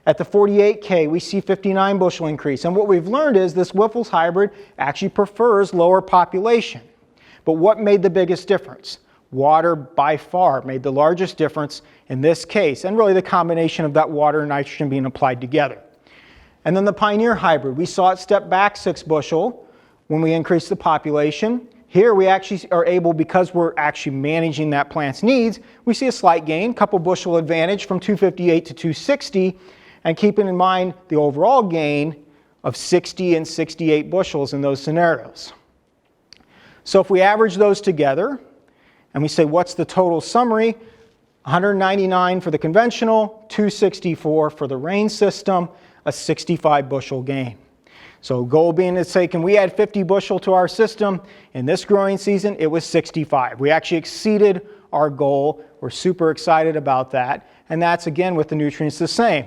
At the 48K, we see 59 bushel increase. And what we've learned is this Wyffels hybrid actually prefers lower population. But what made the biggest difference? Water by far made the largest difference in this case, and really the combination of that water and nitrogen being applied together. And then the Pioneer hybrid, we saw it step back 6 bushel when we increased the population. Here we actually are able, because we're actually managing that plant's needs, we see a slight gain, couple bushel advantage from 258 to 260, and keeping in mind the overall gain of 60 and 68 bushels in those scenarios. So if we average those together and we say what's the total summary, 199 for the conventional, 264 for the rain system, a 65 bushel gain. So goal being to say, can we add 50 bushel to our system? In this growing season, it was 65. We actually exceeded our goal. We're super excited about that. And that's, again, with the nutrients the same.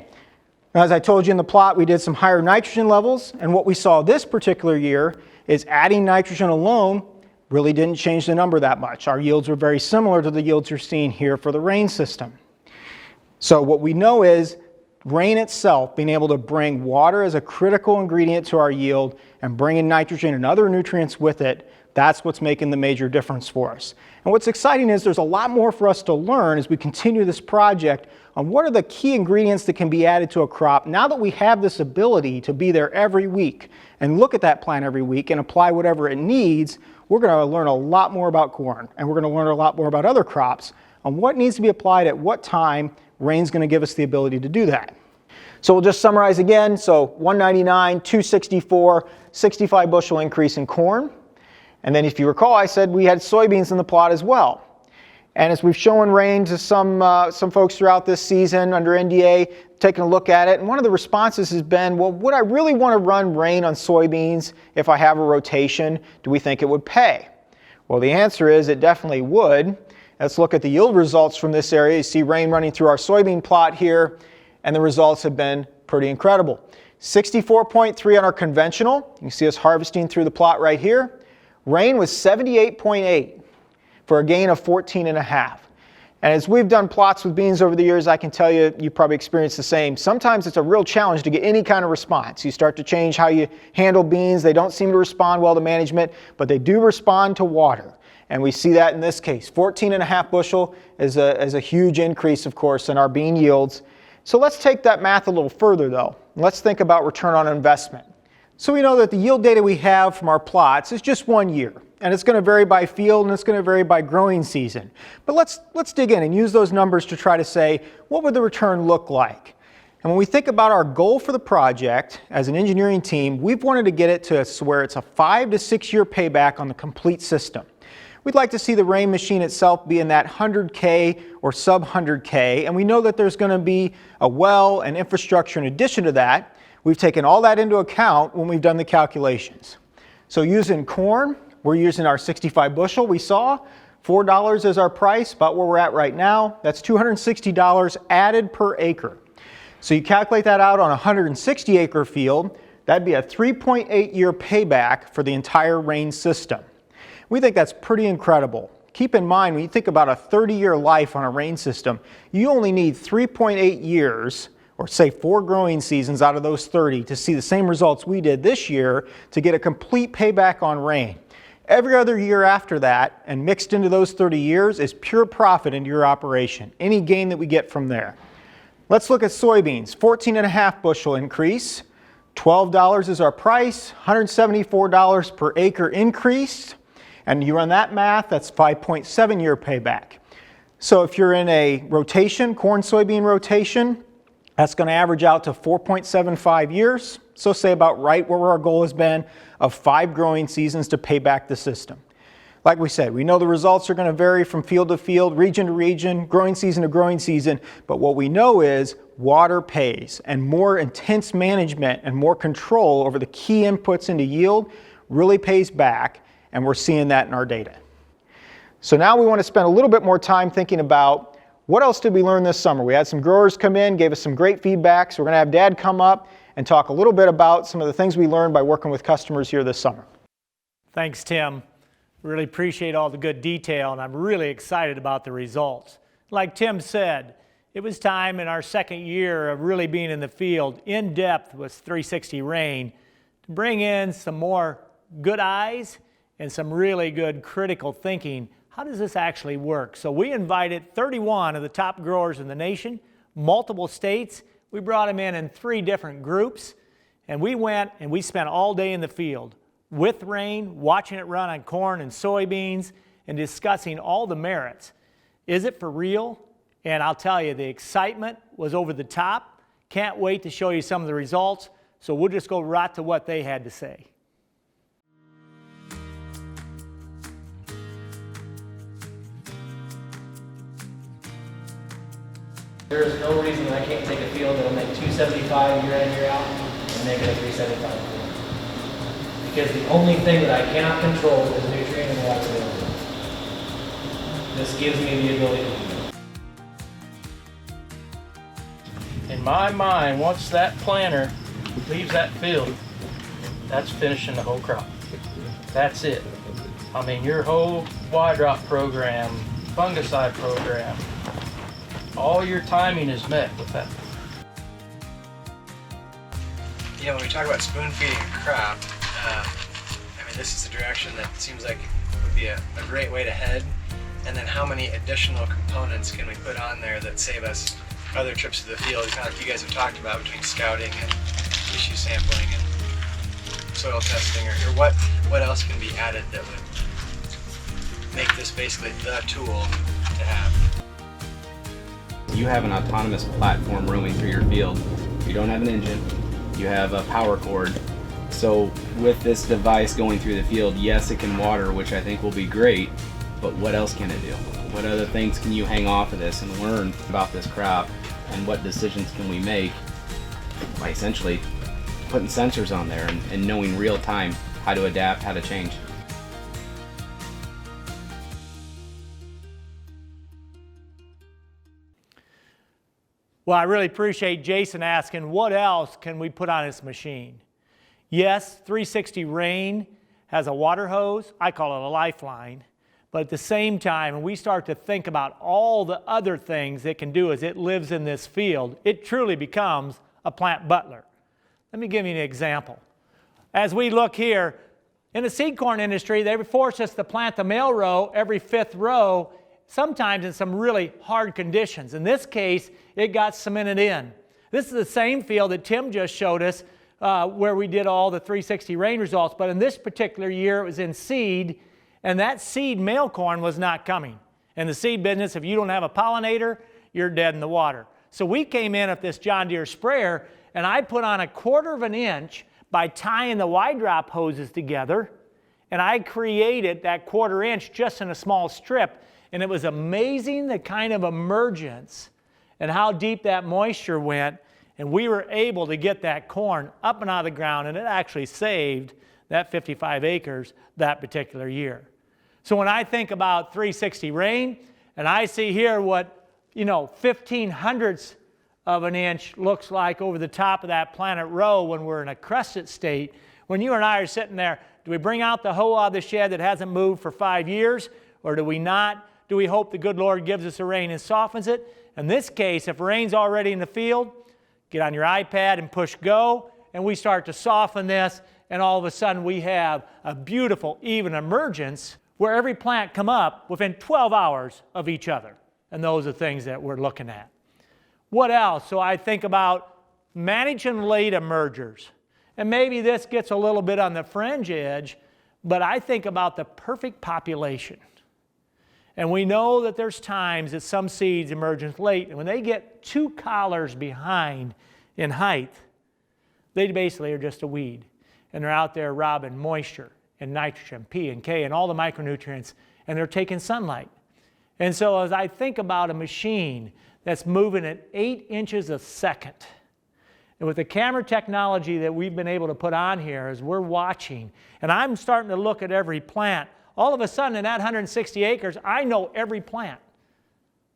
Now, as I told you in the plot, we did some higher nitrogen levels. And what we saw this particular year is adding nitrogen alone really didn't change the number that much. Our yields were very similar to the yields you're seeing here for the rain system. So what we know is rain itself, being able to bring water as a critical ingredient to our yield and bring in nitrogen and other nutrients with it, that's what's making the major difference for us. And what's exciting is there's a lot more for us to learn as we continue this project on what are the key ingredients that can be added to a crop now that we have this ability to be there every week and look at that plant every week and apply whatever it needs. We're going to learn a lot more about corn, and we're going to learn a lot more about other crops on what needs to be applied at what time. Rain's going to give us the ability to do that. So we'll just summarize again. So 199, 264, 65 bushel increase in corn. And then if you recall, I said we had soybeans in the plot as well. And as we've shown rain to some folks throughout this season under NDA, taking a look at it, and one of the responses has been, well, would I really want to run rain on soybeans if I have a rotation? Do we think it would pay? Well, the answer is it definitely would. Let's look at the yield results from this area. You see rain running through our soybean plot here, and the results have been pretty incredible. 64.3 on our conventional. You can see us harvesting through the plot right here. Rain was 78.8 for a gain of 14.5. And as we've done plots with beans over the years, I can tell you, you probably experienced the same. Sometimes it's a real challenge to get any kind of response. You start to change how you handle beans. They don't seem to respond well to management, but they do respond to water. And we see that in this case. 14.5 bushel is a huge increase, of course, in our bean yields. So let's take that math a little further, though. Let's think about return on investment. So we know that the yield data we have from our plots is just 1 year. And it's going to vary by field and it's going to vary by growing season. But let's dig in and use those numbers to try to say, what would the return look like? And when we think about our goal for the project as an engineering team, we've wanted to get it to where it's a 5 to 6 year payback on the complete system. We'd like to see the rain machine itself be in that 100K or sub 100K. And we know that there's going to be a well and infrastructure in addition to that. We've taken all that into account when we've done the calculations. So using corn, we're using our 65 bushel we saw. $4 is our price, about where we're at right now. That's $260 added per acre. So you calculate that out on a 160 acre field, that'd be a 3.8 year payback for the entire rain system. We think that's pretty incredible. Keep in mind, when you think about a 30-year life on a rain system, you only need 3.8 years, or say 4 growing seasons out of those 30 to see the same results we did this year to get a complete payback on rain. Every other year after that, and mixed into those 30 years, is pure profit into your operation, any gain that we get from there. Let's look at soybeans, 14.5 bushel increase, $12 is our price, $174 per acre increased, and you run that math, that's 5.7 year payback. So if you're in a rotation, corn-soybean rotation, that's going to average out to 4.75 years. So say about right where our goal has been of 5 growing seasons to pay back the system. Like we said, we know the results are going to vary from field to field, region to region, growing season to growing season. But what we know is water pays, and more intense management and more control over the key inputs into yield really pays back. And we're seeing that in our data. So now we want to spend a little bit more time thinking about what else did we learn this summer. We had some growers come in, gave us some great feedback. So we're going to have Dad come up and talk a little bit about some of the things we learned by working with customers here this summer.
Thanks, Tim. Really appreciate all the good detail, and I'm really excited about the results. Like Tim said, it was time in our second year of really being in the field, in depth with 360 Rain, to bring in some more good eyes and some really good critical thinking. How does this actually work? So we invited 31 of the top growers in the nation, multiple states. We brought them in 3 different groups, and we went and we spent all day in the field with Rain, watching it run on corn and soybeans, and discussing all the merits. Is it for real? And I'll tell you, the excitement was over the top. Can't wait to show you some of the results. So we'll just go right to what they had to say.
There is no reason that I can't take a field that'll make 275 year in, year out and make it a 375 field. Because the only thing that I cannot control is nutrient and water availability. This gives me the ability to do that. In my mind, once that planter leaves that field, that's finishing the whole crop. That's it. I mean, your whole Y-drop program, fungicide program, all your timing is met with that.
Yeah, when we talk about spoon feeding a crop, I mean, this is a direction that seems like would be a great way to head. And then how many additional components can we put on there that save us other trips to the field, kind of like you guys have talked about, between scouting and tissue sampling and soil testing, or what else can be added that would make this basically the tool to have?
You have an autonomous platform roaming through your field. You don't have an engine, you have a power cord. So with this device going through the field, yes, it can water, which I think will be great, but what else can it do? What other things can you hang off of this and learn about this crop, and what decisions can we make by essentially putting sensors on there and knowing real time how to adapt, how to change.
Well, I really appreciate Jason asking, what else can we put on this machine? Yes, 360 Rain has a water hose. I call it a lifeline. But at the same time, when we start to think about all the other things it can do as it lives in this field, it truly becomes a plant butler. Let me give you an example. As we look here, in the seed corn industry, they force us to plant the male row every 5th row, sometimes in some really hard conditions. In this case, it got cemented in. This is the same field that Tim just showed us where we did all the 360 Rain results, but in this particular year it was in seed, and that seed male corn was not coming. In the seed business, if you don't have a pollinator, you're dead in the water. So we came in with this John Deere sprayer, and I put on 1/4 inch by tying the Y-drop hoses together, and I created that 1/4 inch just in a small strip, and it was amazing the kind of emergence and how deep that moisture went, and we were able to get that corn up and out of the ground, and it actually saved that 55 acres that particular year. So when I think about 360 Rain, and I see here what, 1/1500ths of an inch looks like over the top of that planet row when we're in a crested state, when you and I are sitting there, do we bring out the hoe out of the shed that hasn't moved for 5 years, or do we not? Do we hope the good Lord gives us a rain and softens it? In this case, if rain's already in the field, get on your iPad and push go, and we start to soften this, and all of a sudden we have a beautiful, even emergence where every plant come up within 12 hours of each other. And those are things that we're looking at. What else? So I think about managing late emergers. And maybe this gets a little bit on the fringe edge, but I think about the perfect population. And we know that there's times that some seeds emerge late, and when they get 2 collars behind in height, they basically are just a weed. And they're out there robbing moisture and nitrogen, P and K, and all the micronutrients, and they're taking sunlight. And so as I think about a machine that's moving at 8 inches a second, and with the camera technology that we've been able to put on here as we're watching, and I'm starting to look at every plant, all of a sudden in that 160 acres, I know every plant,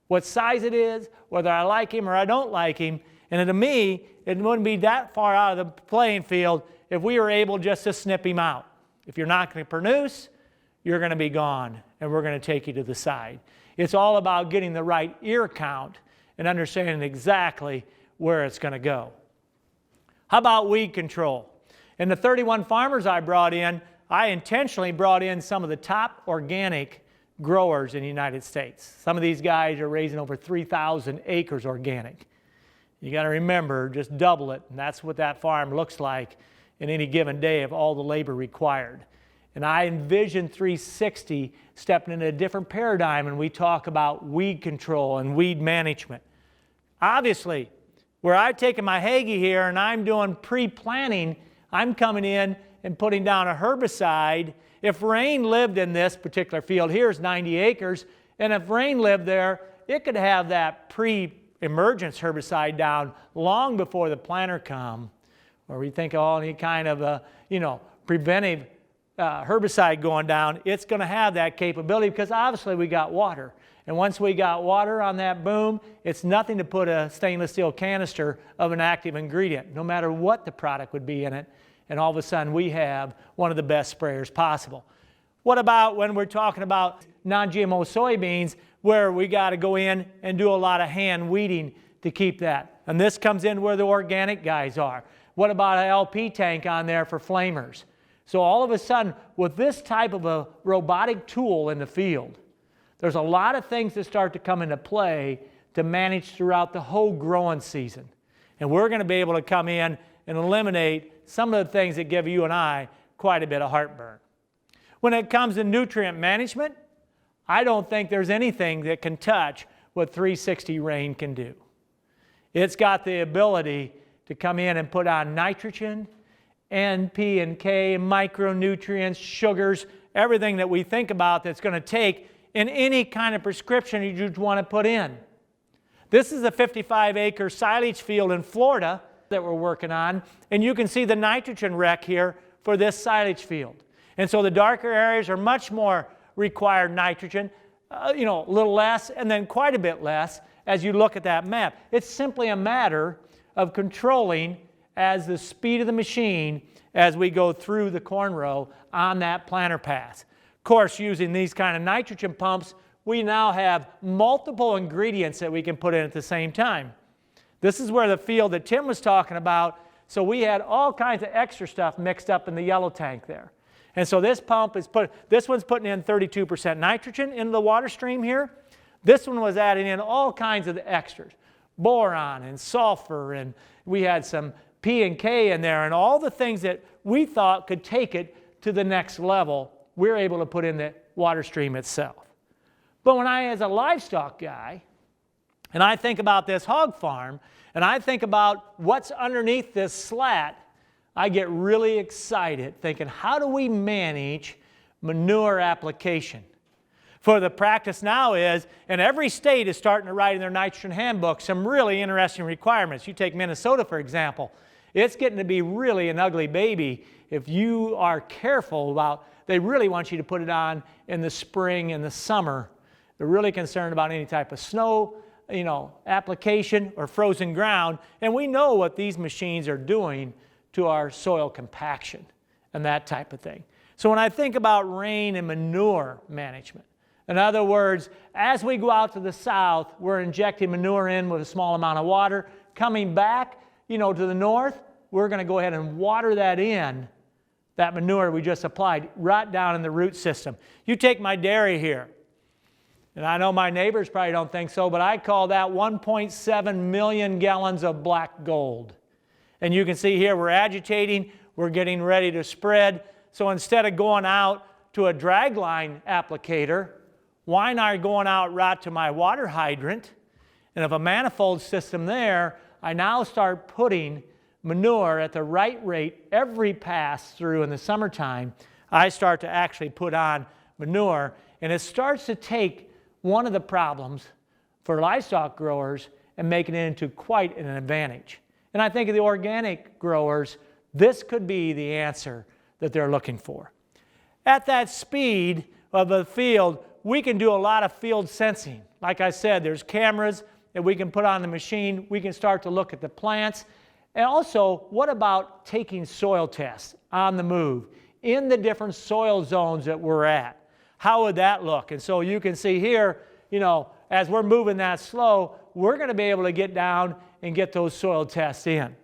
what size it is, whether I like him or I don't like him, and to me, it wouldn't be that far out of the playing field if we were able just to snip him out. If you're not going to produce, you're going to be gone, and we're going to take you to the side. It's all about getting the right ear count and understanding exactly where it's going to go. How about weed control? In the 31 farmers I brought in, I intentionally brought in some of the top organic growers in the United States. Some of these guys are raising over 3,000 acres organic. You got to remember, just double it, and that's what that farm looks like in any given day of all the labor required. And I envision 360 stepping into a different paradigm when we talk about weed control and weed management. Obviously, where I've taken my Hagie here and I'm doing pre-planting, I'm coming in and putting down a herbicide. If rain lived in this particular field, here's 90 acres, and if rain lived there, it could have that pre-emergence herbicide down long before the planter come, or we think, oh, any kind of a, preventive herbicide going down, it's going to have that capability because obviously we got water. And once we got water on that boom, it's nothing to put a stainless steel canister of an active ingredient, no matter what the product would be in it. And all of a sudden we have one of the best sprayers possible. What about when we're talking about non-GMO soybeans, where we got to go in and do a lot of hand weeding to keep that? And this comes in where the organic guys are. What about an LP tank on there for flamers? So all of a sudden, with this type of a robotic tool in the field, there's a lot of things that start to come into play to manage throughout the whole growing season. And we're going to be able to come in and eliminate some of the things that give you and I quite a bit of heartburn. When it comes to nutrient management, I don't think there's anything that can touch what 360 Rain can do. It's got the ability to come in and put on nitrogen, N, P, and K, micronutrients, sugars, everything that we think about that's going to take in any kind of prescription you want to put in. This is a 55-acre silage field in Florida that we're working on, and you can see the nitrogen rec here for this silage field. And so the darker areas are much more required nitrogen, a little less, and then quite a bit less as you look at that map. It's simply a matter of controlling as the speed of the machine as we go through the corn row on that planter pass. Of course, using these kind of nitrogen pumps, we now have multiple ingredients that we can put in at the same time. This is where the field that Tim was talking about, so we had all kinds of extra stuff mixed up in the yellow tank there. And so this pump is this one's putting in 32% nitrogen into the water stream here. This one was adding in all kinds of the extras, boron and sulfur, and we had some P and K in there, and all the things that we thought could take it to the next level, we're able to put in the water stream itself. But when I, as a livestock guy, and I think about this hog farm, and I think about what's underneath this slat, I get really excited thinking, how do we manage manure application? For the practice now is, and every state is starting to write in their nitrogen handbook some really interesting requirements. You take Minnesota, for example. It's getting to be really an ugly baby if you are careful about, they really want you to put it on in the spring and the summer. They're really concerned about any type of snow, application or frozen ground. And we know what these machines are doing to our soil compaction and that type of thing. So when I think about rain and manure management, in other words, as we go out to the south, we're injecting manure in with a small amount of water. Coming back, to the north, we're going to go ahead and water that in, that manure we just applied, right down in the root system. You take my dairy here, and I know my neighbors probably don't think so, but I call that 1.7 million gallons of black gold. And you can see here we're agitating, we're getting ready to spread. So instead of going out to a dragline applicator, why not going out right to my water hydrant? And if a manifold system there, I now start putting manure at the right rate every pass through in the summertime. I start to actually put on manure, and it starts to take one of the problems for livestock growers and making it into quite an advantage. And I think of the organic growers, this could be the answer that they're looking for. At that speed of the field, we can do a lot of field sensing. Like I said, there's cameras that we can put on the machine. We can start to look at the plants. And also, what about taking soil tests on the move in the different soil zones that we're at? How would that look? And so you can see here, as we're moving that slow, we're going to be able to get down and get those soil tests in.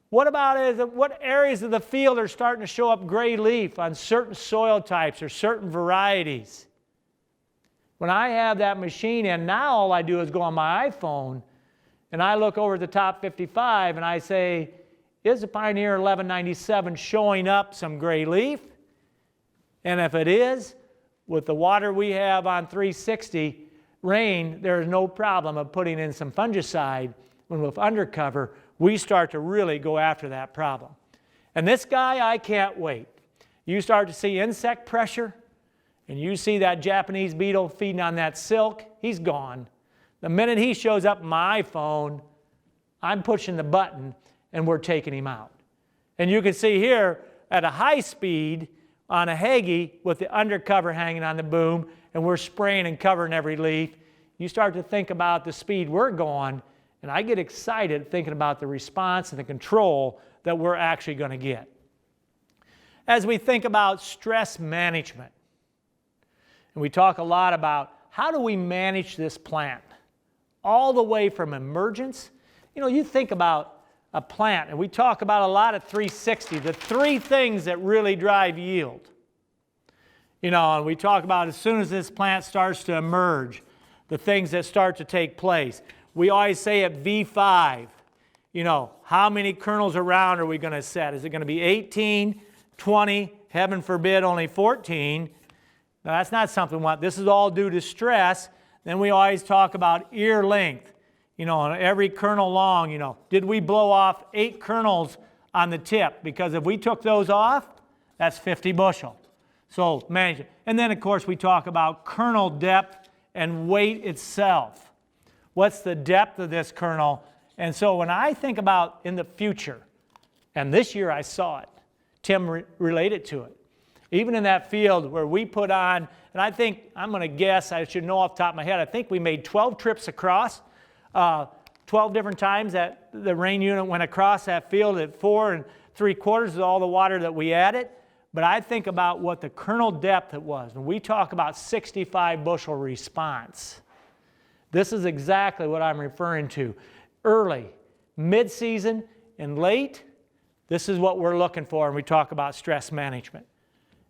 What about what areas of the field are starting to show up gray leaf on certain soil types or certain varieties? When I have that machine in, now all I do is go on my iPhone and I look over at the top 55 and I say, is the Pioneer 1197 showing up some gray leaf? And if it is, with the water we have on 360 rain, there is no problem of putting in some fungicide. When with undercover, we start to really go after that problem. And this guy, I can't wait. You start to see insect pressure, and you see that Japanese beetle feeding on that silk, he's gone. The minute he shows up on my iPhone, I'm pushing the button, and we're taking him out. And you can see here, at a high speed, on a Hagie with the undercover hanging on the boom, and we're spraying and covering every leaf, you start to think about the speed we're going, and I get excited thinking about the response and the control that we're actually going to get. As we think about stress management, and we talk a lot about how do we manage this plant, all the way from emergence. You know, you think about a plant, and we talk about a lot of 360, the three things that really drive yield. You know, and we talk about as soon as this plant starts to emerge, the things that start to take place. We always say at V5, you know, how many kernels around are we going to set? Is it going to be 18, 20, heaven forbid only 14? Now, that's not something we want. This is all due to stress. Then we always talk about ear length. You know, every kernel long, you know, did we blow off 8 kernels on the tip? Because if we took those off, that's 50 bushel. So manage it. And then, of course, we talk about kernel depth and weight itself. What's the depth of this kernel? And so when I think about in the future, and this year I saw it, Tim related to it. Even in that field where we put on, and I think, I'm going to guess, I should know off the top of my head, I think we made 12 trips across, 12 different times that the rain unit went across that field at 4 3/4 of all the water that we added. But I think about what the kernel depth it was. When we talk about 65 bushel response, this is exactly what I'm referring to. Early, mid-season, and late, this is what we're looking for when we talk about stress management.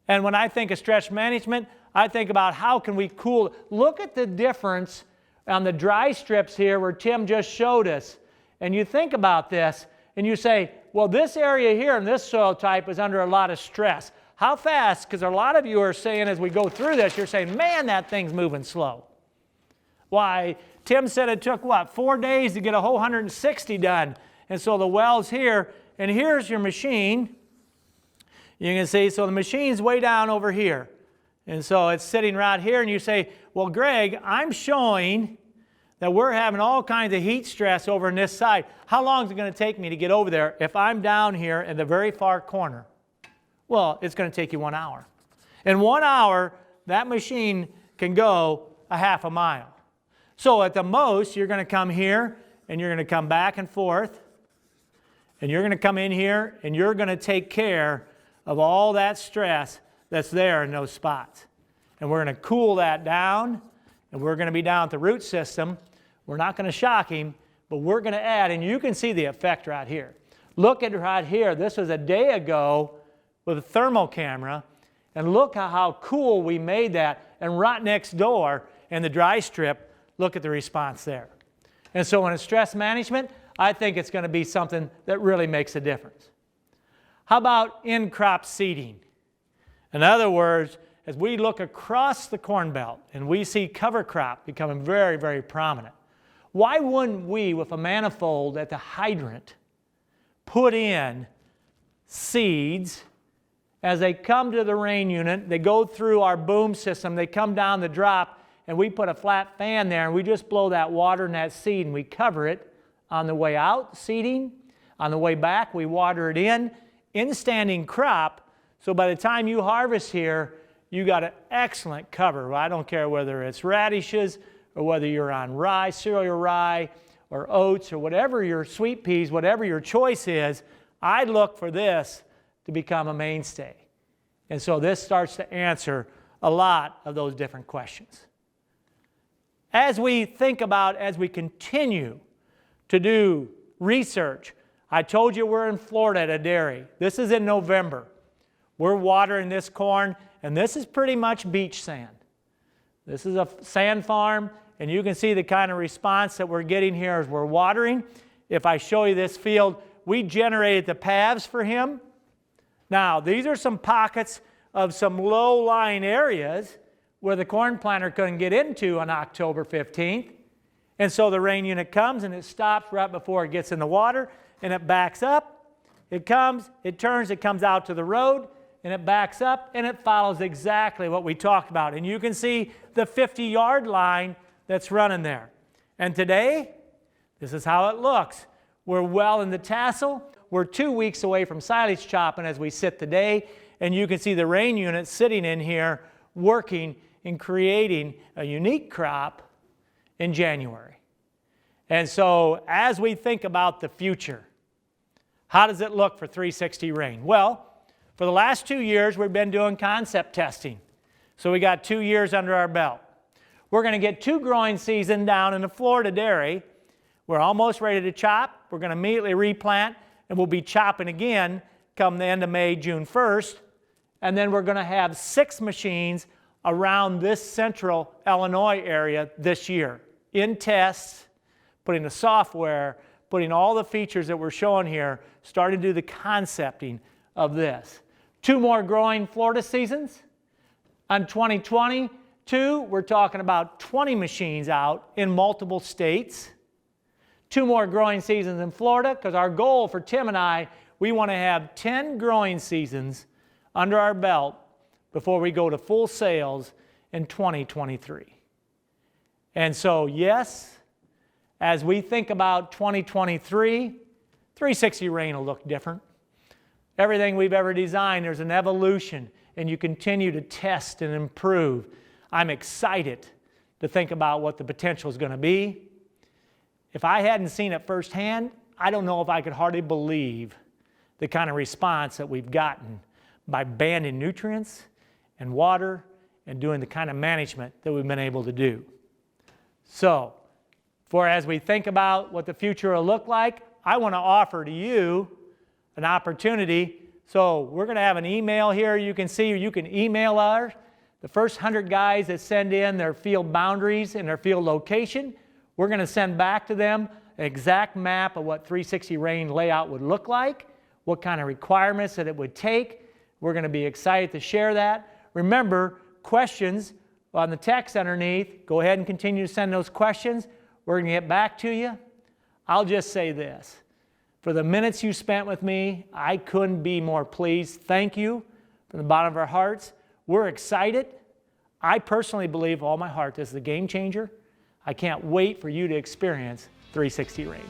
And when I think of stress management, I think about how can we cool. Look at the difference on the dry strips here where Tim just showed us. And you think about this, and you say, well, this area here in this soil type is under a lot of stress. How fast? Because a lot of you are saying as we go through this, you're saying, man, that thing's moving slow. Why, Tim said it took, what, 4 days to get a whole 160 done. And so the well's here, and here's your machine. You can see, so the machine's way down over here. And so it's sitting right here, and you say, well, Greg, I'm showing that we're having all kinds of heat stress over on this side. How long is it going to take me to get over there if I'm down here in the very far corner? Well, it's going to take you 1 hour. In 1 hour, that machine can go a half a mile. So at the most, you're going to come here, and you're going to come back and forth, and you're going to come in here, and you're going to take care of all that stress that's there in those spots. And we're going to cool that down, and we're going to be down at the root system. We're not going to shock him, but we're going to add, and you can see the effect right here. Look at right here. This was a day ago with a thermal camera, and look how cool we made that. And right next door in the dry strip, look at the response there. And so in a stress management, I think it's going to be something that really makes a difference. How about in-crop seeding? In other words, as we look across the Corn Belt and we see cover crop becoming very, very prominent, why wouldn't we, with a manifold at the hydrant, put in seeds as they come to the rain unit, they go through our boom system, they come down the drop, and we put a flat fan there, and we just blow that water in that seed, and we cover it on the way out, seeding. On the way back, we water it in standing crop, so by the time you harvest here, you got an excellent cover. I don't care whether it's radishes or whether you're on rye, cereal rye, or oats, or whatever your sweet peas, whatever your choice is, I look for this to become a mainstay. And so this starts to answer a lot of those different questions. as we think about, as we continue to do research, I told you we're in Florida at a dairy. This is in November. We're watering this corn, and this is pretty much beach sand. This is a sand farm, and you can see the kind of response that we're getting here as we're watering. If I show you this field, we generated the paths for him. Now, these are some pockets of some low-lying areas where the corn planter couldn't get into on October 15th. And so the rain unit comes and it stops right before it gets in the water, and it backs up. It comes, it turns, it comes out to the road, and it backs up, and it follows exactly what we talked about. And you can see the 50-yard line that's running there. And today, this is how it looks. We're well in the tassel. We're 2 weeks away from silage chopping as we sit today, and you can see the rain unit sitting in here working in creating a unique crop in January. And so as we think about the future, how does it look for 360 Rain? Well, for the last 2 years, we've been doing concept testing. So we got 2 years under our belt. We're going to get 2 growing seasons down in the Florida dairy. We're almost ready to chop. We're going to immediately replant, and we'll be chopping again come the end of May, June 1st. And then we're going to have 6 machines around this central Illinois area this year in tests, putting the software, putting all the features that we're showing here, starting to do the concepting of this. 2 more growing Florida seasons. On 2022, we're talking about 20 machines out in multiple states. 2 more growing seasons in Florida, because our goal for Tim and I, we want to have 10 growing seasons under our belt before we go to full sales in 2023. And so, yes, as we think about 2023, 360 Rain will look different. Everything we've ever designed, there's an evolution, and you continue to test and improve. I'm excited to think about what the potential is going to be. If I hadn't seen it firsthand, I don't know if I could hardly believe the kind of response that we've gotten by banning nutrients and water and doing the kind of management that we've been able to do. So, as we think about what the future will look like, I want to offer to you an opportunity. So we're going to have an email here. You can see, you can email us. The first 100 guys that send in their field boundaries and their field location, we're going to send back to them an exact map of what 360 Rain layout would look like, what kind of requirements that it would take. We're going to be excited to share that. Remember, questions on the text underneath. Go ahead and continue to send those questions. We're going to get back to you. I'll just say this. For the minutes you spent with me, I couldn't be more pleased. Thank you from the bottom of our hearts. We're excited. I personally believe, all my heart, this is a game changer. I can't wait for you to experience 360 Rain.